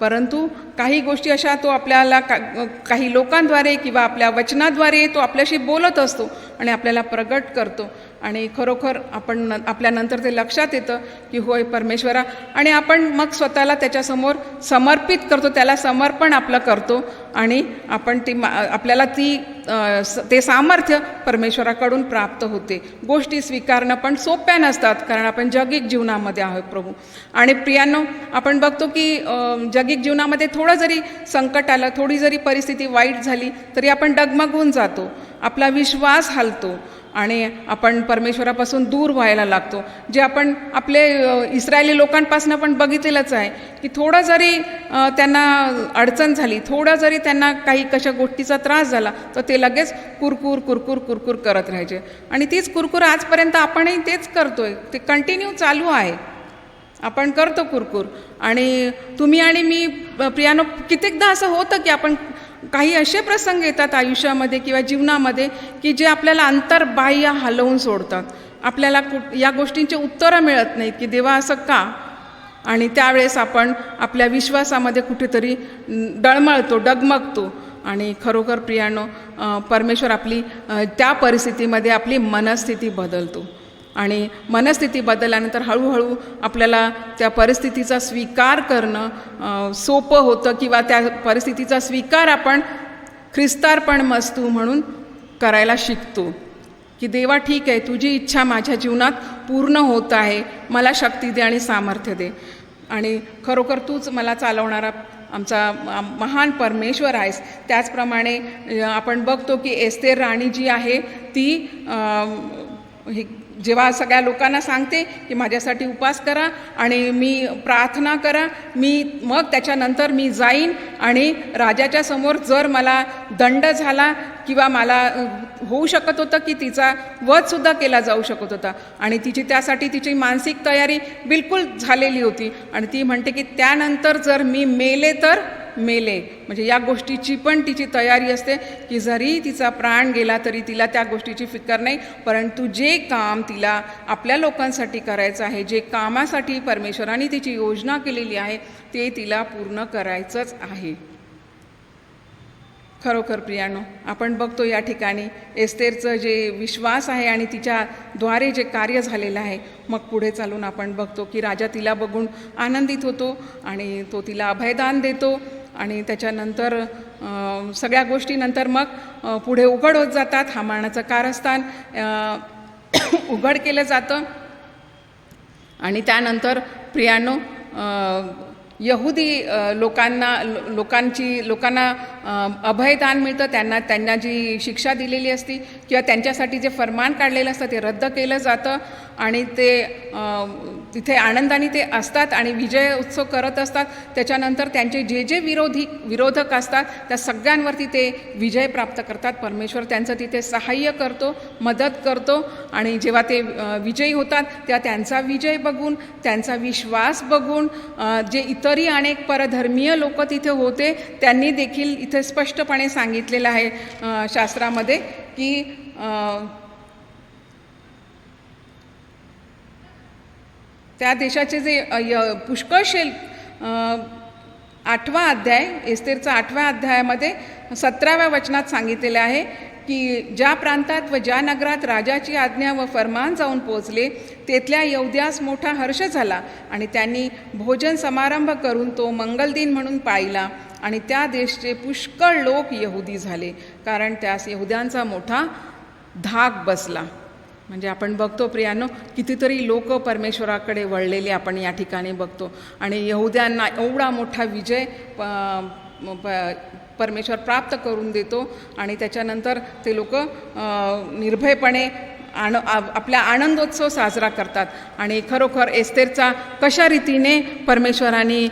परंतु काही गोष्टी अशा तो आपल्याला काही लोकांद्वारे किंवा आपल्या वचनाद्वारे तो आपल्याशी बोलत असतो आणि आपल्याला प्रगट करतो. आणि खरोखर आपल्यानंतर ते लक्षात येतं की होय परमेश्वरा, आणि आपण मग स्वतःला त्याच्यासमोर समर्पित करतो, त्याला समर्पण आपलं करतो आणि आपण आपल्याला ते सामर्थ्य परमेश्वराकडून प्राप्त होते. गोष्टी स्वीकारणं पण सोप्या नसतात, कारण आपण जगिक जीवनामध्ये आहोत प्रभू. आणि प्रियांनो, आपण बघतो की जगिक जीवनामध्ये थोडं जरी संकट आलं, थोडी जरी परिस्थिती वाईट झाली तरी आपण डगमगून जातो, आपला विश्वास हलतो आणि आपण परमेश्वरापासून दूर व्हायला लागतो. जे आपण आपले इस्रायली लोकांपासून पण बघितलेलंच आहे की थोडं जरी त्यांना अडचण झाली, थोडं जरी त्यांना काही कशा गोष्टीचा त्रास झाला तर ते लगेच कुरकुर कुरकुर कुरकुर करत राहायचे. आणि तीच कुरकुर आजपर्यंत आपणही तेच करतोय, ते कंटिन्यू चालू आहे, आपण करतो कुरकुर. आणि तुम्ही आणि मी प्रियानो, कित्येकदा असं होतं की आपण काही असे प्रसंग येतात आयुष्यामध्ये किंवा जीवनामध्ये की जे आपल्याला अंतर्बाह्य हलवून सोडतात. आपल्याला या गोष्टींची उत्तरं मिळत नाहीत की देवा असं का? आणि त्यावेळेस आपण आपल्या विश्वासामध्ये कुठेतरी डळमळतो, डगमगतो. आणि खरोखर प्रियानो, परमेश्वर आपली त्या परिस्थितीमध्ये आपली मनस्थिती बदलतो. आणि मनस्थिती बदलल्यानंतर हळूहळू आपल्याला त्या परिस्थितीचा स्वीकार करणं सोपं होतं, किंवा त्या परिस्थितीचा स्वीकार आपण ख्रिस्तार्पण मस्तू म्हणून करायला शिकतो की देवा ठीक आहे, तुझी इच्छा माझ्या जीवनात पूर्ण होत आहे, मला शक्ती दे आणि सामर्थ्य दे. आणि खरोखर तूच मला चालवणारा आमचा महान परमेश्वर आहेस. त्याचप्रमाणे आपण बघतो की एस्तेर राणी जी आहे ती जेव्हा सगळ्या लोकांना सांगते की माझ्यासाठी उपवास करा आणि मी प्रार्थना करा, मग त्याच्यानंतर मी जाईन आणि राजाच्या समोर जर मला दंड झाला किंवा मला होऊ शकत होतं की तिचा वधसुद्धा केला जाऊ शकत होता, आणि त्यासाठी तिची मानसिक तयारी बिलकुल झालेली होती. आणि ती म्हणते की त्यानंतर जर मी मेले तर मेले, म्हणजे या गोष्टीची पण तिची तयारी असते की जरी तिचा प्राण गेला तरी तिला त्या गोष्टीची फिकर नाही, परंतु जे काम तिला आपल्या लोकांसाठी करायचं आहे, जे कामासाठी परमेश्वराने तिची योजना केलेली आहे ते तिला पूर्ण करायचंच आहे. खरोखर प्रियानो, आपण बघतो या ठिकाणी एस्तेरचं जे विश्वास आहे आणि तिच्याद्वारे जे कार्य झालेलं आहे, मग पुढे चालून आपण बघतो की राजा तिला बघून आनंदित होतो आणि तो तिला अभयदान देतो. आणि त्याच्यानंतर सगळ्या गोष्टीनंतर मग पुढे उघड होत जातात. हामानाचं कारस्थान उघड केलं जातं आणि त्यानंतर प्रियानो यहुदी लोकांना अभयदान मिळतं. त्यांना जी शिक्षा दिलेली असती किंवा त्यांच्यासाठी जे फरमान काढलेलं असतं ते रद्द केलं जातं आणि ते तिथे आनंदाने ते असतात आणि विजय उत्सव करत असतात. त्याच्यानंतर त्यांचे जे विरोधक असतात त्या सगळ्यांवरती ते विजय प्राप्त करतात. परमेश्वर त्यांचं तिथे सहाय्य करतो, मदत करतो आणि जेव्हा ते विजयी होतात तेव्हा त्यांचा विजय बघून, त्यांचा विश्वास बघून जे इतरही अनेक परधर्मीय लोक तिथे होते त्यांनी देखील इथे स्पष्टपणे सांगितलेलं आहे शास्त्रामध्ये की त्या देशाचे जे पुष्कळशे 8वा अध्याय, एस्तेरचा 8व्या अध्यायामध्ये 17व्या वचनात सांगितलेले आहे की ज्या प्रांतात व ज्या नगरात राजाची आज्ञा व फरमान जाऊन पोहोचले तेथल्या यहुद्यास मोठा हर्ष झाला आणि त्यांनी भोजन समारंभ करून तो मंगलदिन म्हणून पाळला आणि त्या देशचे पुष्कळ लोक यहुदी झाले, कारण त्यास यहुद्यांचा मोठा धाक बसला. म्हणजे आपण बघतो प्रियानो, कितीतरी लोक परमेश्वराकडे वळलेले आपण या ठिकाणी बघतो आणि यहुद्यांना एवढा मोठा विजय परमेश्वर प्राप्त करून देतो आणि त्याच्यानंतर ते लोक निर्भयपणे आपला आनंदोत्सव साजरा करतात. आणि खरोखर एस्तेरचा कशा रीतीने परमेश्वराने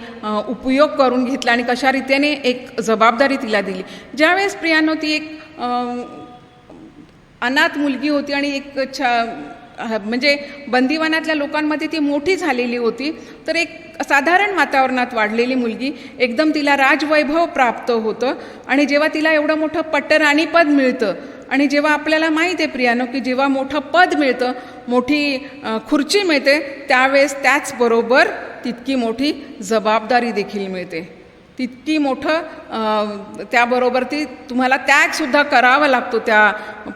उपयोग करून घेतला आणि कशा रीतीने एक जबाबदारी तिला दिली. ज्यावेळेस प्रियानो ती एक अनाथ मुलगी होती आणि एक म्हणजे बंदिवानातल्या लोकांमध्ये ती मोठी झालेली होती, तर एक साधारण वातावरणात वाढलेली मुलगी एकदम तिला राजवैभव प्राप्त होतं आणि जेव्हा तिला एवढं मोठं पट्टराणीपद मिळतं आणि जेव्हा आपल्याला माहीत आहे प्रियानो की जेव्हा मोठं पद मिळतं मोठी खुर्ची मिळते, त्यावेळेस त्याचबरोबर तितकी मोठी जबाबदारी देखील मिळते. तितकी मोठं त्याबरोबर तुम्हाला त्यागसुद्धा करावा लागतो त्या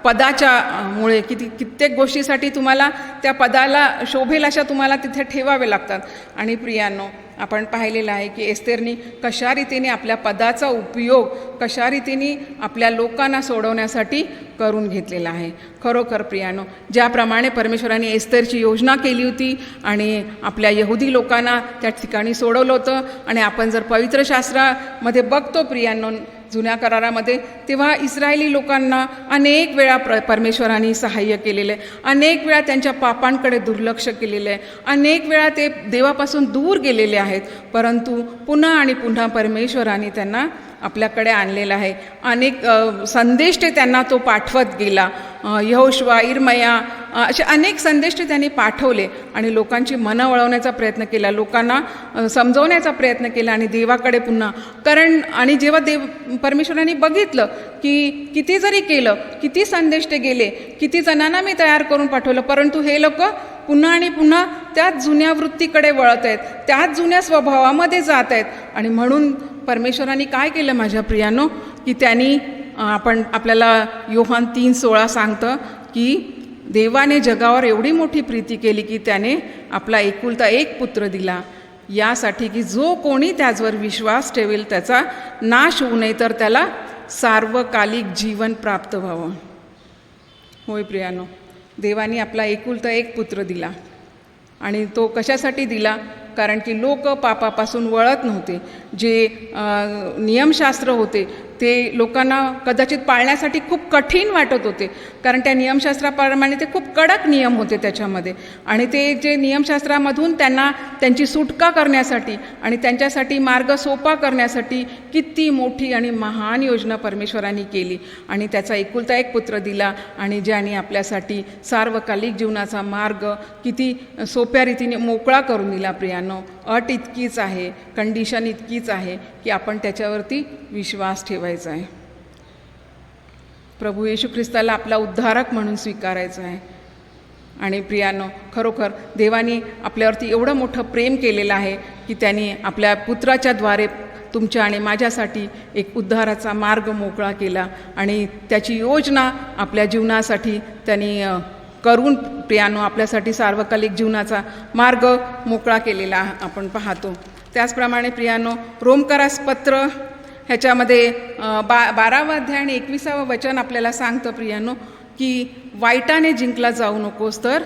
पदाच्या मुळे. कित्येक गोष्टीसाठी तुम्हाला त्या पदाला शोभेल अशा तुम्हाला तिथे ठेवावे लागतात. आणि प्रियांनो, आपण पाहिलेलं आहे की एस्तेरनी कशा रीतीने आपल्या पदाचा उपयोग कशा रीतीने आपल्या लोकांना सोडवण्यासाठी करून घेतलेला आहे. खरोखर प्रियांनो, ज्याप्रमाणे परमेश्वराने एस्तेरची योजना केली होती आणि आपल्या यहुदी लोकांना त्या ठिकाणी सोडवलं होतं, आणि आपण जर पवित्र शास्त्रामध्ये बघतो प्रियांनो, जुन्या करारामध्ये, तेव्हा इस्रायली लोकांना अनेक वेळा परमेश्वराने सहाय्य केलेलं आहे, अनेक वेळा त्यांच्या पापांकडे दुर्लक्ष केलेलं आहे, अनेक वेळा ते देवापासून दूर गेलेले आहेत, परंतु पुन्हा आणि पुन्हा परमेश्वराने त्यांना आपल्याकडे आणलेला आहे. अनेक संदेश ते त्यांना तो पाठवत गेला. यहोशुआ, इर्मया असे अनेक संदेश ते त्यांनी पाठवले आणि लोकांची मनं वळवण्याचा प्रयत्न केला, लोकांना समजवण्याचा प्रयत्न केला आणि देवाकडे पुन्हा. आणि जेव्हा परमेश्वराने बघितलं की किती जरी केलं, किती संदेश ते गेले, किती जणांना मी तयार करून पाठवलं, परंतु हे लोक पुन्हा आणि पुन्हा त्याच जुन्या वृत्तीकडे वळत आहेत, त्याच जुन्या स्वभावामध्ये जात आहेत. आणि म्हणून परमेश्वराने काय केलं माझ्या प्रियांनो, की त्यांनी आपल्याला योहान 3:16 सांगतं की देवाने जगावर एवढी मोठी प्रीती केली की त्याने आपला एकुलता एक पुत्र दिला, यासाठी की जो कोणी त्याचवर विश्वास ठेवेल त्याचा नाश होऊ नये, तर त्याला सार्वकालिक जीवन प्राप्त व्हावं. होय प्रियांनो, देवाने आपला एकुलता एक पुत्र दिला, आणि तो कशासाठी दिला? कारण की लोक पापापासून वळत नव्हते. जे नियमशास्त्र होते ते लोकांना कदाचित पाळण्यासाठी खूप कठीण वाटत होते, कारण त्या नियमशास्त्राप्रमाणे ते खूप कडक नियम होते त्याच्यामध्ये. आणि ते जे नियमशास्त्रामधून त्यांना त्यांची सुटका करण्यासाठी आणि त्यांच्यासाठी मार्ग सोपा करण्यासाठी किती मोठी आणि महान योजना परमेश्वराने केली, आणि त्याचा एकुलता एक पुत्र दिला, आणि ज्याने आपल्यासाठी सार्वकालिक जीवनाचा मार्ग किती सोप्या रीतीने मोकळा करून दिला. प्रियांनो, अट इतकीच आहे, कंडिशन इतकीच आहे की आपण त्याच्यावरती विश्वास ठेवायचा आहे. प्रभू येशू ख्रिस्ताला आपला उद्धारक म्हणून स्वीकारायचा आहे. आणि प्रियांनो, खरोखर देवाने आपल्यावरती एवढं मोठं प्रेम केलेलं आहे की त्यांनी आपल्या पुत्राच्या द्वारे तुमच्या आणि माझ्यासाठी एक उद्धाराचा मार्ग मोकळा केला, आणि त्याची योजना आपल्या जीवनासाठी त्यांनी करून प्रियांनो आपल्यासाठी सार्वकालिक जीवनाचा मार्ग मोकळा केलेला आपण पाहतो. त्याचप्रमाणे प्रियांनो, रोमकरास पत्र ह्याच्यामध्ये 12वा अध्याय आणि 21वा वचन आपल्याला सांगतं प्रियांनो की वाईटाने जिंकला जाऊ नकोस, तर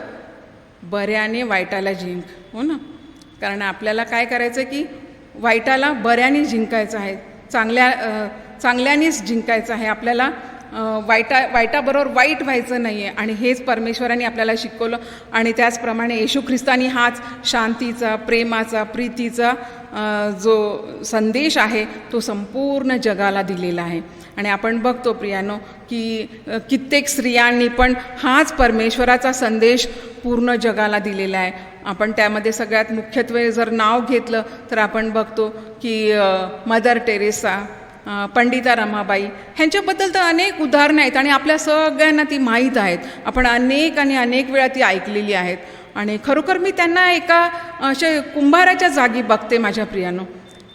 बऱ्याने वाईटाला जिंक. हो ना, कारण आपल्याला काय करायचं की वाईटाला बऱ्याने जिंकायचं आहे, चांगल्यानेच जिंकायचं आहे. आपल्याला वाईटाबरोबर वाईट व्हायचं नाही आहे, आणि हेच परमेश्वराने आपल्याला शिकवलं. आणि त्याचप्रमाणे येशू ख्रिस्तानी हाच शांतीचा, प्रेमाचा, प्रीतीचा जो संदेश आहे तो संपूर्ण जगाला दिलेला आहे. आणि आपण बघतो प्रियांनो की कित्येक स्त्रियांनी पण हाच परमेश्वराचा संदेश पूर्ण जगाला दिलेला आहे. आपण त्यामध्ये सगळ्यात मुख्यत्वे जर नाव घेतलं तर आपण बघतो की मदर टेरेसा, पंडिता रमाबाई ह्यांच्याबद्दल तर अनेक उदाहरणं आहेत, आणि आपल्या सगळ्यांना ती माहीत आहेत. आपण अनेक वेळा ती ऐकलेली आहेत. आणि खरोखर मी त्यांना अशा कुंभाराच्या जागी बघते माझ्या प्रियांनो,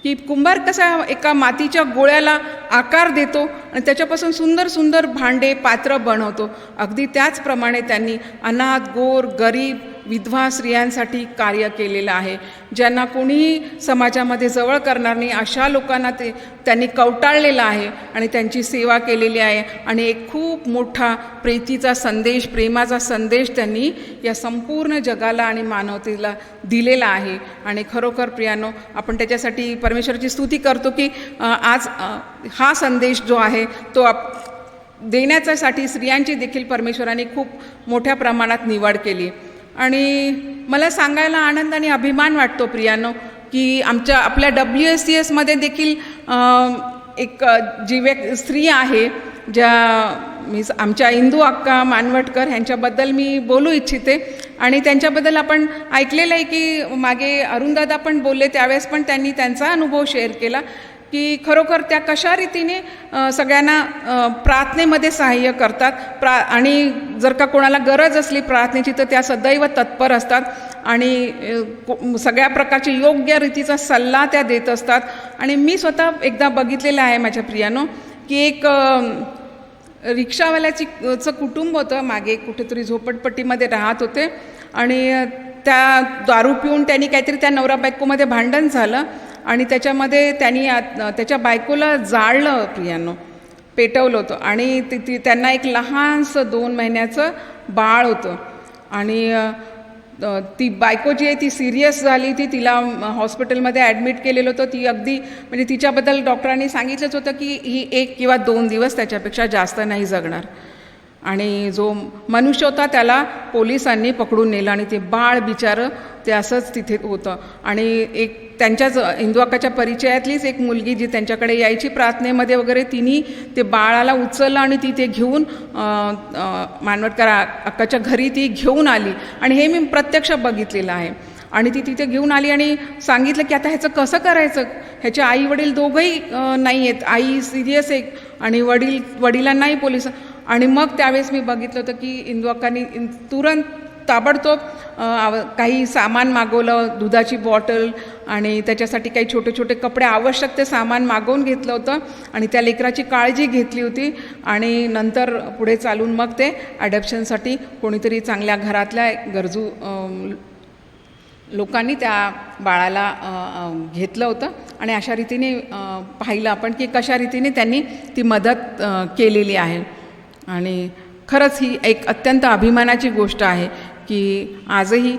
की कुंभार कसा एका मातीच्या गोळ्याला आकार देतो आणि त्याच्यापासून सुंदर सुंदर भांडे, पात्र बनवतो. अगदी त्याचप्रमाणे त्यांनी अनाथ, गोर, गरीब, विधवा स्त्रियांसाठी कार्य केलेलं आहे. ज्यांना कोणीही समाजामध्ये जवळ करणार नाही अशा लोकांना त्यांनी कवटाळलेलं आहे आणि त्यांची सेवा केलेली आहे. आणि एक खूप मोठा प्रीतीचा संदेश, प्रेमाचा संदेश त्यांनी या संपूर्ण जगाला आणि मानवतेला दिलेला आहे. आणि खरोखर प्रियांनो, आपण त्याच्यासाठी परमेश्वराची स्तुती करतो की आज हा संदेश जो आहे तो देण्याच्यासाठी स्त्रियांची देखील परमेश्वराने खूप मोठ्या प्रमाणात निवड केली. आणि मला सांगायला आनंद आणि अभिमान वाटतो प्रियांनो की आपल्या WSCSमध्ये देखील एक स्त्री आहे ज्या आमच्या इंदू अक्का मानवटकर ह्यांच्याबद्दल मी बोलू इच्छिते. आणि त्यांच्याबद्दल आपण ऐकलेलं आहे की मागे अरुणदादा पण बोलले, त्यावेळेस पण त्यांनी त्यांचा अनुभव शेअर केला की खरोखर त्या कशा रीतीने सगळ्यांना प्रार्थनेमध्ये सहाय्य करतात आणि जर का कोणाला गरज असली प्रार्थनेची तर त्या सदैव तत्पर असतात आणि सगळ्या प्रकारचे योग्य रीतीचा सल्ला त्या देत असतात. आणि मी स्वतः एकदा बघितलेलं आहे माझ्या प्रियानो की एक रिक्षावाल्याचं कुटुंब होतं, मागे कुठेतरी झोपडपट्टीमध्ये राहत होते आणि त्या दारू पिऊन त्यांनी काहीतरी त्या नवरा बायकोमध्ये भांडण झालं आणि त्याच्यामध्ये त्यांनी त्याच्या बायकोला जाळलं प्रियानो, पेटवलं होतं आणि त्यांना एक लहानसं 2 महिन्याचं बाळ होतं आणि ती बायको जी आहे ती सिरियस झाली, तिला हॉस्पिटलमध्ये ॲडमिट केलेलं होतं. ती अगदी म्हणजे तिच्याबद्दल डॉक्टरांनी सांगितलंच होतं की ही 1 किंवा 2 दिवस त्याच्यापेक्षा जास्त नाही जगणार. आणि जो मनुष्य होता त्याला पोलिसांनी पकडून नेलं आणि ते बाळ बिचारं ते असंच तिथे होतं. आणि एक त्यांच्याच हिंदू परिचयातलीच एक मुलगी जी त्यांच्याकडे यायची प्रार्थनेमध्ये वगैरे, तिने ते बाळाला उचललं आणि ती ते घेऊन मानवटकर अक्काच्या घरी ती घेऊन आली आणि हे मी प्रत्यक्ष बघितलेलं आहे. आणि ती तिथे घेऊन आली आणि सांगितलं की आता ह्याचं कसं करायचं, ह्याचे आई वडील दोघंही नाही आहेत, आई सिरियस आहे आणि वडिलांनाही पोलिस. आणि मग त्यावेळेस मी बघितलं होतं की इंदू अक्कांनी तुरंत ताबडतोब काही सामान मागवलं, दुधाची बॉटल आणि त्याच्यासाठी काही छोटे छोटे कपडे, आवश्यक ते सामान मागवून घेतलं होतं आणि त्या लेकराची काळजी घेतली होती. आणि नंतर पुढे चालून मग ते ॲडॉप्शनसाठी कोणीतरी चांगल्या घरातल्या गरजू लोकांनी त्या बाळाला घेतलं होतं आणि अशा रीतीने पाहिलं आपण की कशा रीतीने त्यांनी ती मदत केलेली आहे. आणि खरंच ही एक अत्यंत अभिमानाची गोष्ट आहे की आजही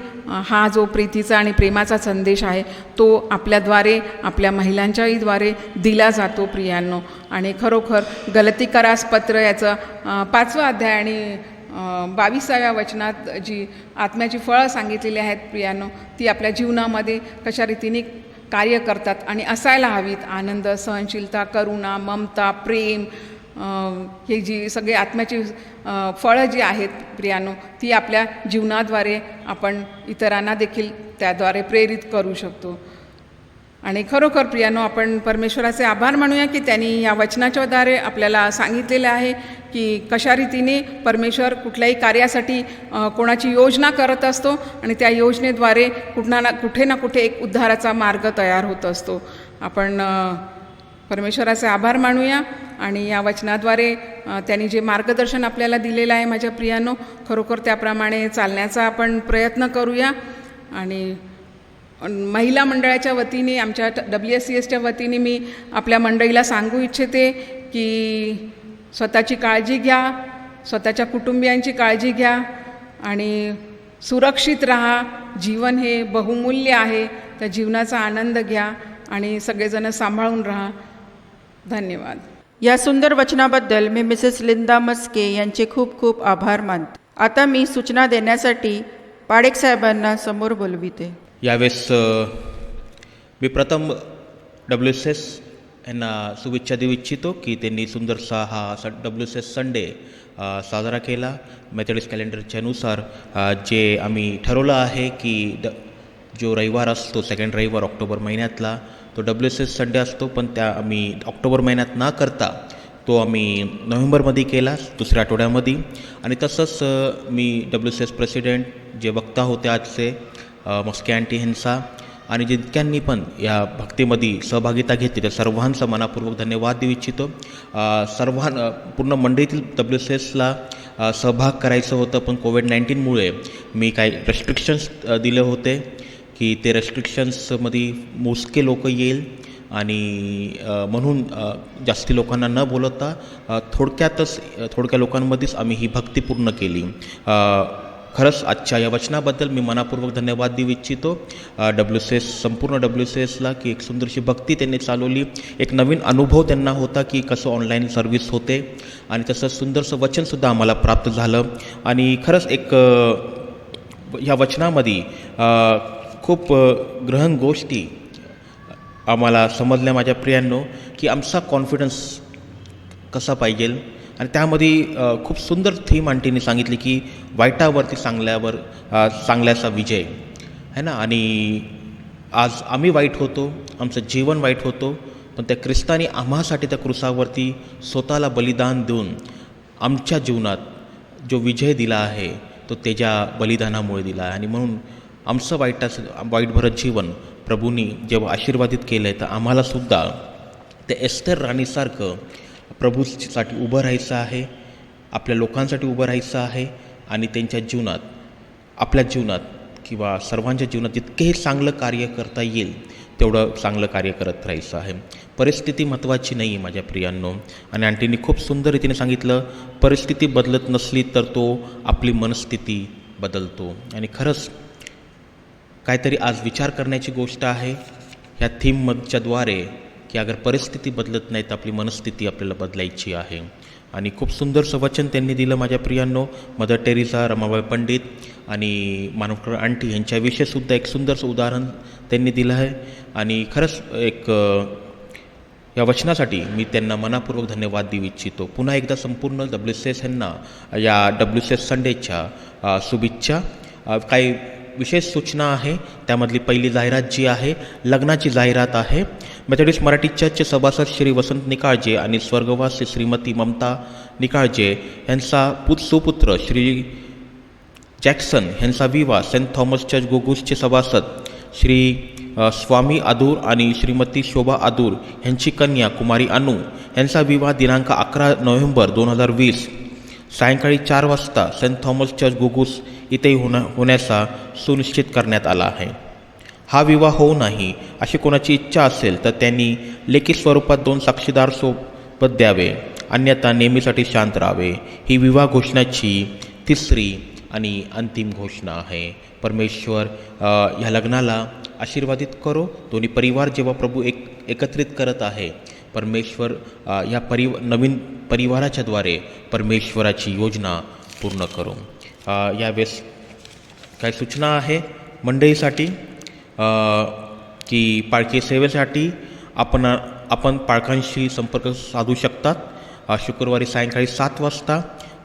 हा जो प्रीतीचा आणि प्रेमाचा संदेश आहे तो आपल्याद्वारे, आपल्या महिलांच्याहीद्वारे दिला जातो प्रियांनो. आणि खरोखर गलतीकरास पत्र याचं 5वा अध्याय आणि 22व्या वचनात जी आत्म्याची फळं सांगितलेली आहेत प्रियांनो, ती आपल्या जीवनामध्ये कशा रीतीने कार्य करतात आणि असायला हवीत. आनंद, सहनशीलता, करुणा, ममता, प्रेम, हे जी सगळे आत्म्याची फळं जी आहेत प्रियांनो, ती आपल्या जीवनाद्वारे आपण इतरांना देखील त्याद्वारे प्रेरित करू शकतो. आणि खरोखर प्रियांनो, आपण परमेश्वराचे आभार मानूया की त्यांनी या वचनाच्या द्वारे आपल्याला सांगितलेलं आहे की कशा रीतीने परमेश्वर कुठल्याही कार्यासाठी कोणाची योजना करत असतो आणि त्या योजनेद्वारे कुठे ना कुठे एक उद्धाराचा मार्ग तयार होत असतो. आपण परमेश्वराचे आभार मानूया आणि या वचनाद्वारे त्यांनी जे मार्गदर्शन आपल्याला दिलेलं आहे माझ्या प्रियांनो, खरोखर त्याप्रमाणे चालण्याचा आपण प्रयत्न करूया. आणि महिला मंडळाच्या वतीने, आमच्या WSCSच्या वतीने मी आपल्या मंडळीला सांगू इच्छिते की स्वतःची काळजी घ्या, स्वतःच्या कुटुंबियांची काळजी घ्या आणि सुरक्षित राहा. जीवन हे बहुमूल्य आहे, त्या जीवनाचा आनंद घ्या आणि सगळेजण सांभाळून राहा. धन्यवाद. या सुंदर वचनाबद्दल मी मिसेस लिंदा मस्के यांचे खूप खूप आभार मानते. आता मी सूचना देण्यासाठी पाडेक साहेबांना समोर बोलविते. यावेळेस मी प्रथम WSS यांना शुभेच्छा देऊ इच्छितो की त्यांनी सुंदरसा हा WSS संडे साजरा केला. मेथडिस्ट कॅलेंडरच्या नुसार जे आम्ही ठरवलं आहे की जो रविवार असतो, 2nd रविवार ऑक्टोबर महिन्यातला, तो WSS संडे असतो. पण त्या आम्ही ऑक्टोबर महिन्यात न करता तो आम्ही नोव्हेंबरमध्ये केला, 2ऱ्या आठवड्यामध्ये. आणि तसंच मी WSS प्रेसिडेंट जे वक्ता होते आजचे मस्के आंटी ह्यांचा आणि जितक्यांनी पण या भक्तीमध्ये सहभागिता घेतली त्या सर्वांचा मनापूर्वक धन्यवाद देऊ इच्छितो. पूर्ण मंडळीतील WSSला सहभाग करायचं होतं, पण कोविड-19मुळे मी काही रेस्ट्रिक्शन्स दिले होते की ते रेस्ट्रिक्शन्समध्ये मोजके लोक येईल आणि म्हणून जास्ती लोकांना न बोलवता थोडक्या लोकांमध्येच आम्ही ही भक्ती पूर्ण केली. खरंच आजच्या या वचनाबद्दल मी मनापूर्वक धन्यवाद देऊ इच्छितो संपूर्ण WSSला की एक सुंदरशी भक्ती त्यांनी चालवली. एक नवीन अनुभव त्यांना होता की कसं ऑनलाईन सर्व्हिस होते आणि तसं सुंदरसं वचनसुद्धा आम्हाला प्राप्त झालं. आणि खरंच एक ह्या वचनामध्ये खूप ग्रहण गोष्टी आम्हाला समजल्या माझ्या प्रियांनो की आमचा कॉन्फिडन्स कसा पाहिजे. आणि त्यामध्ये खूप सुंदर थीम आंटीने सांगितली की वाईटावरती चांगल्याचा विजय आहे ना. आणि आज आम्ही वाईट होतो, आमचं जीवन वाईट होतो, पण त्या ख्रिस्ताने आम्हासाठी त्या क्रुसावरती स्वतःला बलिदान देऊन आमच्या जीवनात जो विजय दिला आहे तो त्याच्या बलिदानामुळे दिला आहे. आणि म्हणून आमचं वाईटभरत जीवन प्रभूंनी जेव्हा आशीर्वादित केलं आहे तर आम्हालासुद्धा त्या एस्तर राणीसारखं प्रभूसाठी उभं राहायचं आहे, आपल्या लोकांसाठी उभं राहायचं आहे आणि त्यांच्या जीवनात, आपल्या जीवनात किंवा सर्वांच्या जीवनात जितकेही चांगलं कार्य करता येईल तेवढं चांगलं कार्य करत राहायचं आहे. परिस्थिती महत्त्वाची नाही आहे माझ्या प्रियांनो. आणि आंटींनी खूप सुंदर रीतीने सांगितलं, परिस्थिती बदलत नसली तर तो आपली मनस्थिती बदलतो. आणि खरंच काहीतरी आज विचार करण्याची गोष्ट आहे ह्या थीमच्याद्वारे की अगर परिस्थिती बदलत नाही तर आपली मनस्थिती आपल्याला बदलायची आहे. आणि खूप सुंदरसं वचन त्यांनी दिलं माझ्या प्रियांनो. मदर टेरेसा, रमाबाई पंडित आणि मानवकर आंटी यांच्याविषयीसुद्धा एक सुंदरसं उदाहरण त्यांनी दिलं आहे. आणि खरंच या वचनासाठी मी त्यांना मनापूर्वक धन्यवाद देऊ इच्छितो. पुन्हा एकदा संपूर्ण WCS यांना या WCS संडेच्या शुभेच्छा. काही विशेष सूचना आहे, त्यामधली पहिली जाहिरात जी आहे लग्नाची जाहिरात आहे. मेथोडिस्ट मराठी चर्चचे सभासद श्री वसंत निकाळजे आणि स्वर्गवासी श्रीमती ममता निकाळजे यांचा सुपुत्र श्री जॅक्सन यांचा विवाह सेंट थॉमस चर्च गोगुसचे सभासद श्री स्वामी आदूर आणि श्रीमती शोभा आदूर यांची कन्या कुमारी अनु यांचा विवाह दिनांक 11 नोव्हेंबर 2020 सायंकाळी 4 वाजता सेंट थॉमस चर्च गोगुस इथे होण्याचा सुनिश्चित करण्यात आला आहे. हा विवाह होऊ नाही अशी कोणाची इच्छा असेल तर त्यांनी लेखी स्वरूपात 2 साक्षीदार सोबत द्यावे, अन्यथा नेहमीसाठी शांत राहावे. ही विवाह घोषणाची तिसरी आणि अंतिम घोषणा आहे. परमेश्वर ह्या लग्नाला आशीर्वादित करो. दोन्ही परिवार जेव्हा प्रभू एकत्रित करत आहे, परमेश्वर ह्या नवीन परिवाराच्याद्वारे परमेश्वराची योजना पूर्ण करो. यावेळेस काही सूचना आहे मंडळीसाठी की पालखी सेवेसाठी आपण पालकांशी संपर्क साधू शकतात. शुक्रवारी सायंकाळी 7 वाजता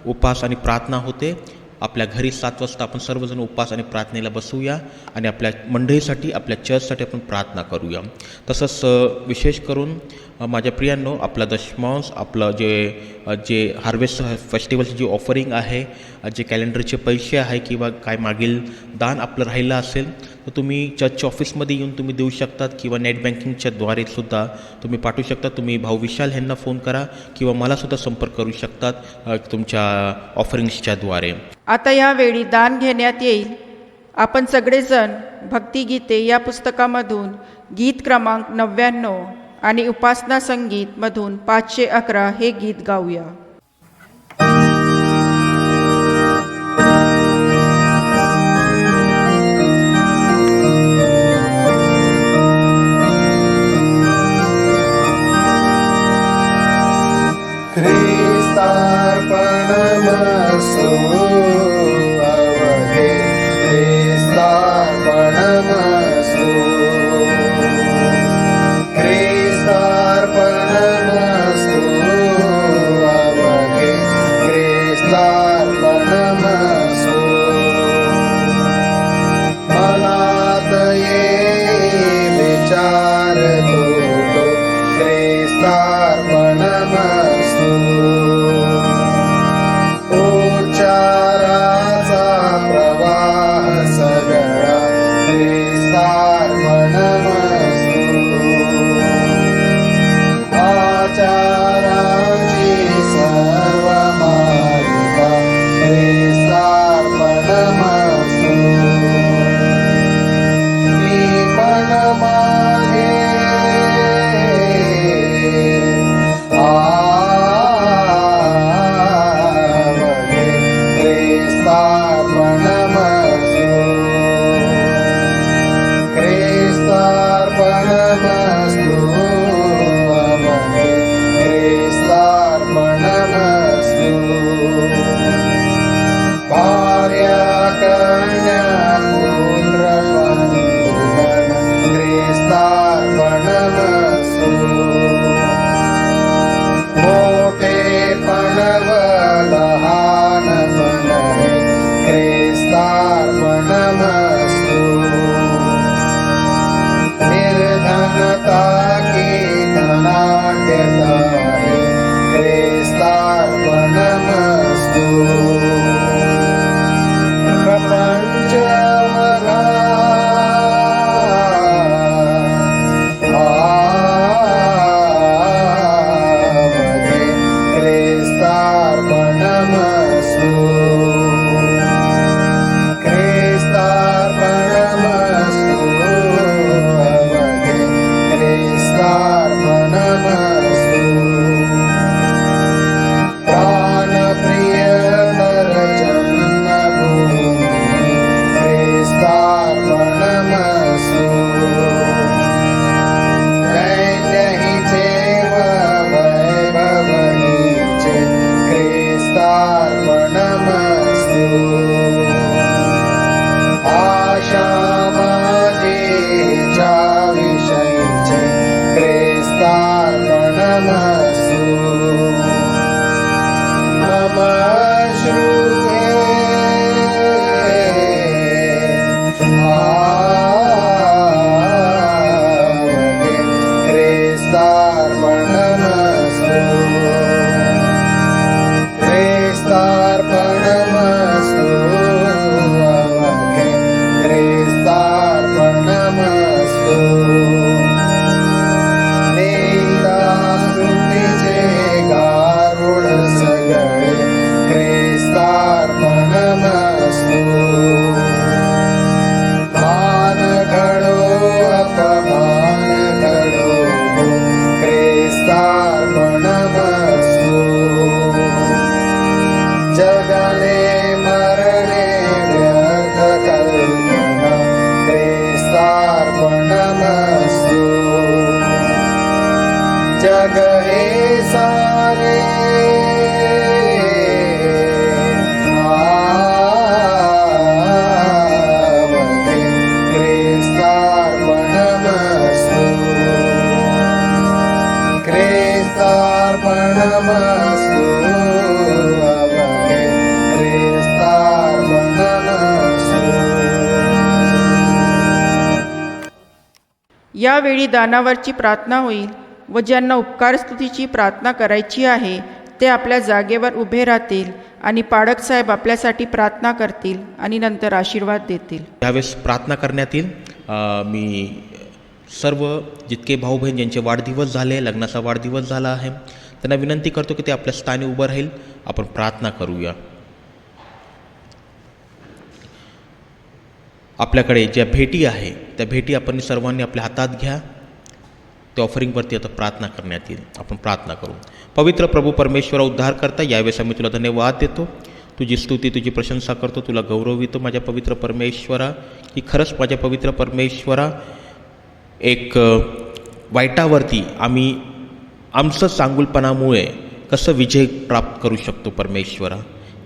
उपवास आणि प्रार्थना होते. आपल्या घरी 7 वाजता आपण सर्वजण उपवास आणि प्रार्थनेला बसूया आणि आपल्या मंडळीसाठी, आपल्या चर्चसाठी आपण प्रार्थना करूया. तसंच विशेष करून माझ्या प्रियांनो, आपला दशमांश, आपलं जे हार्वेस्ट फेस्टिवलची जी ऑफरिंग आहे, जे कॅलेंडरचे पैसे आहे किंवा काय मागील दान आपलं राहिलं असेल तर तुम्ही चर्चच्या ऑफिसमध्ये येऊन तुम्ही देऊ शकतात किंवा नेट बँकिंगच्याद्वारे सुद्धा तुम्ही पाठवू शकता. तुम्ही भाऊ विशाल यांना फोन करा किंवा मलासुद्धा संपर्क करू शकतात तुमच्या ऑफरिंग्सच्याद्वारे. आता यावेळी दान घेण्यात येईल. आपण सगळेजण भक्तिगीते या पुस्तकामधून गीत क्रमांक 99 आणि उपासना संगीतमधून 511 हे गीत गाऊया. ख्रिस्तार्पणमस्तु अवघे ख्रिस्तार्पणमस्तु ख्रिस्तार्पणमस्तु अवघे जग हे सारे आवते ख्रिस्तार्पणमस्तु ख्रिस्तार्पणमस्तु आवते ख्रिस्तार्पणमस्तु यावेळी दानावरची प्रार्थना होईल व ज्यांना उपकारस्तुतीची प्रार्थना करायची आहे ते आपल्या जागेवर उभे राहतील आणि पाडक साहेब आपल्यासाठी प्रार्थना करतील आणि नंतर आशीर्वाद देतील. यावेळेस प्रार्थना करण्यात येईल. मी सर्व जितके भाऊ बहीण ज्यांचे वाढदिवस झाले, लग्नाचा वाढदिवस झाला आहे, त्यांना विनंती करतो की ते आपल्या स्थानी उभं राहील. आपण प्रार्थना करूया. आपल्याकडे ज्या भेटी आहे त्या भेटी आपण सर्वांनी आपल्या हातात घ्या. त्या ऑफरिंगवरती आता प्रार्थना करण्यात येईल. आपण प्रार्थना करू. पवित्र प्रभू परमेश्वरा, उद्धार करता, यावेळेस आम्ही तुला धन्यवाद देतो. तुझी स्तुती, तुझी प्रशंसा करतो, तुला गौरवितो माझ्या पवित्र परमेश्वरा, की खरंच माझ्या पवित्र परमेश्वरा एक वाईटावरती आम्ही आमचं चांगुलपणामुळे कसं विजय प्राप्त करू शकतो परमेश्वरा.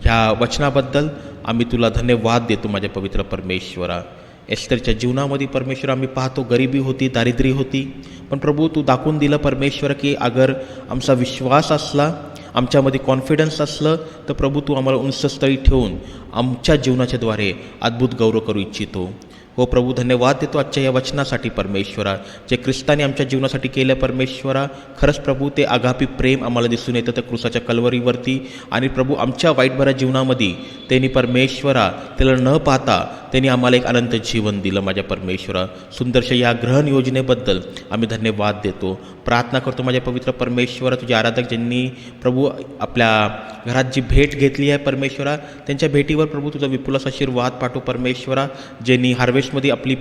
ह्या वचनाबद्दल आम्ही तुला धन्यवाद देतो माझ्या पवित्र परमेश्वरा. एस्तेरच्या जीवनामध्ये परमेश्वर आम्ही पाहतो गरिबी होती, दारिद्र्य होती, पण प्रभू तू दाखवून दिलं परमेश्वर की अगर आमचा विश्वास असला, आमच्यामध्ये कॉन्फिडन्स असलं तर प्रभू तू आम्हाला उंचस्थळी ठेवून आमच्या जीवनाच्याद्वारे अद्भुत गौरव करू इच्छितो. हो प्रभू, धन्यवाद देतो आजच्या या वचनासाठी परमेश्वरा, जे ख्रिस्ताने आमच्या जीवनासाठी केलं परमेश्वरा. खरंच प्रभू ते आगापी प्रेम आम्हाला दिसून येतं त्या क्रूसाच्या कल्वरीवरती. आणि प्रभू आमच्या वाईटभऱ्या जीवनामध्ये त्यांनी परमेश्वरा त्याला न पाहता त्यांनी आम्हाला एक अनंत जीवन दिलं माझ्या परमेश्वरा. सुंदरशा या ग्रहण योजनेबद्दल आम्ही धन्यवाद देतो. प्रार्थना करतो माझ्या पवित्र परमेश्वरा, तुझे आराधक ज्यांनी प्रभू आपल्या घरात जी भेट घेतली आहे परमेश्वरा, त्यांच्या भेटीवर प्रभू तुझा विपुलास आशीर्वाद पाठव परमेश्वरा. ज्यांनी हार्वेस्टमध्ये आपली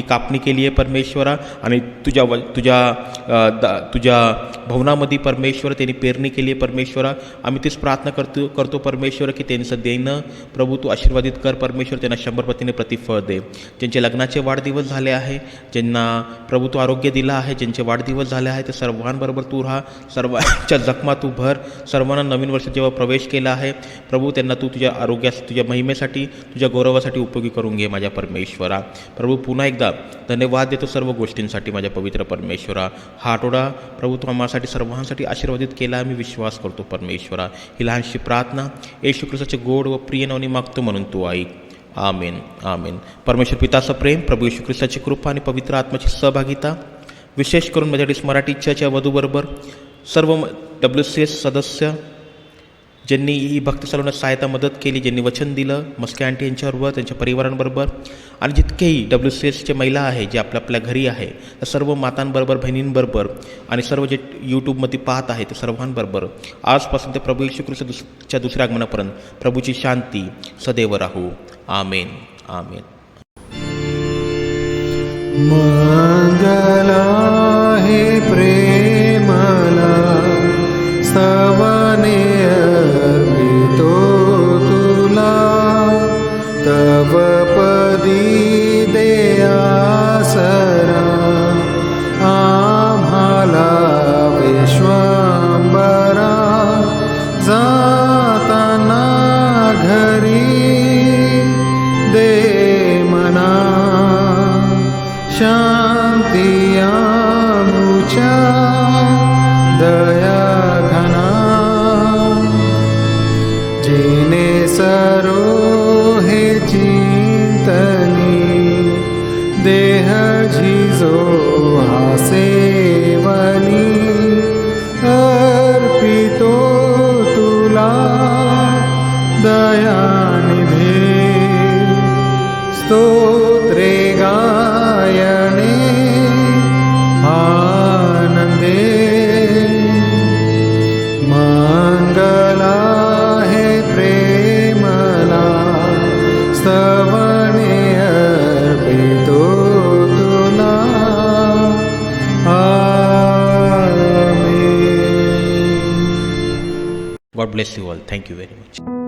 कापणी केली आहे परमेश्वरा आणि तुझ्या भवनामध्ये परमेश्वर त्यांनी पेरणी केली आहे परमेश्वरा. आम्ही तीच प्रार्थना करतो परमेश्वर की त्यांचं देणं प्रभू तू आशीर्वादित कर परमेश्वर. त्यांना 100 पटीने प्रतिफळ दे. ज्यांचे लग्नाचे वाढदिवस झाले आहे, ज्यांना प्रभू तू आरोग्य दिलं आहे, ज्यांचे वाढदिवस झाले आहे, ते सर्वांबरोबर तू राहा. सर्वांच्या जखमा तू भर. सर्वांना नवीन वर्ष जेव्हा प्रवेश केला आहे प्रभू, त्यांना तू तुझ्या आरोग्यास, तुझ्या महिमेसाठी, तुझ्या गौरवासाठी उपयोगी करून घे माझ्या परमेश्वरा. प्रभू पुन्हा एकदा धन्यवाद देतो सर्व गोष्टींसाठी माझ्या पवित्र परमेश्वरा. हा आठवडा प्रभू तू आम्हासाठी सर्वांसाठी आशीर्वादित केला, आम्ही विश्वास करतो परमेश्वरा. ही लहानशी प्रार्थना येशू ख्रिस्ताचे गोड व प्रिय नावाने मागतो म्हणून तू ऐक. आमेन. आमेन. परमेश्वर पिताचं प्रेम, प्रभू येशू ख्रिस्ताची कृपा आणि पवित्र आत्म्याची सहभागिता, विशेष करून मेथडिस्ट मराठी चर्चच्या वधूबरोबर सर्व WCS सदस्य ज्यांनी ही भक्ती चालवण्यात सहायता मदत केली, ज्यांनी वचन दिलं, मस्के आंटी यांच्याबरोबर, त्यांच्या परिवारांबरोबर, आणि जितकेही WCSचे महिला आहे जे आपल्या घरी आहे, त्या सर्व मातांबरोबर, बहिणींबरोबर आणि सर्व जे यूट्यूबमध्ये पाहत आहे ते सर्वांबरोबर आजपासून ते प्रभू येशू ख्रिस्ताच्या दुसऱ्या आगमनापर्यंत प्रभूची शांती सदैव राहू. आमेन. आमेन. मंगला हे प्रेमला स्तवने अर्पितो तुला, तव पदी दयासरा आम्हाला विश्वांबरा. जाताना घरी दे मना शांती आमुच्या दया घना. जिने सरो हे चिंतनी देह झिजो हासेवनी, अर्पितो तुला दयानिधे. स्तोत्रे गायने आनंदे. मंगला हे प्रेमला स्तवने अर्पितो तुला. आमेन. God bless you all. Thank you very much.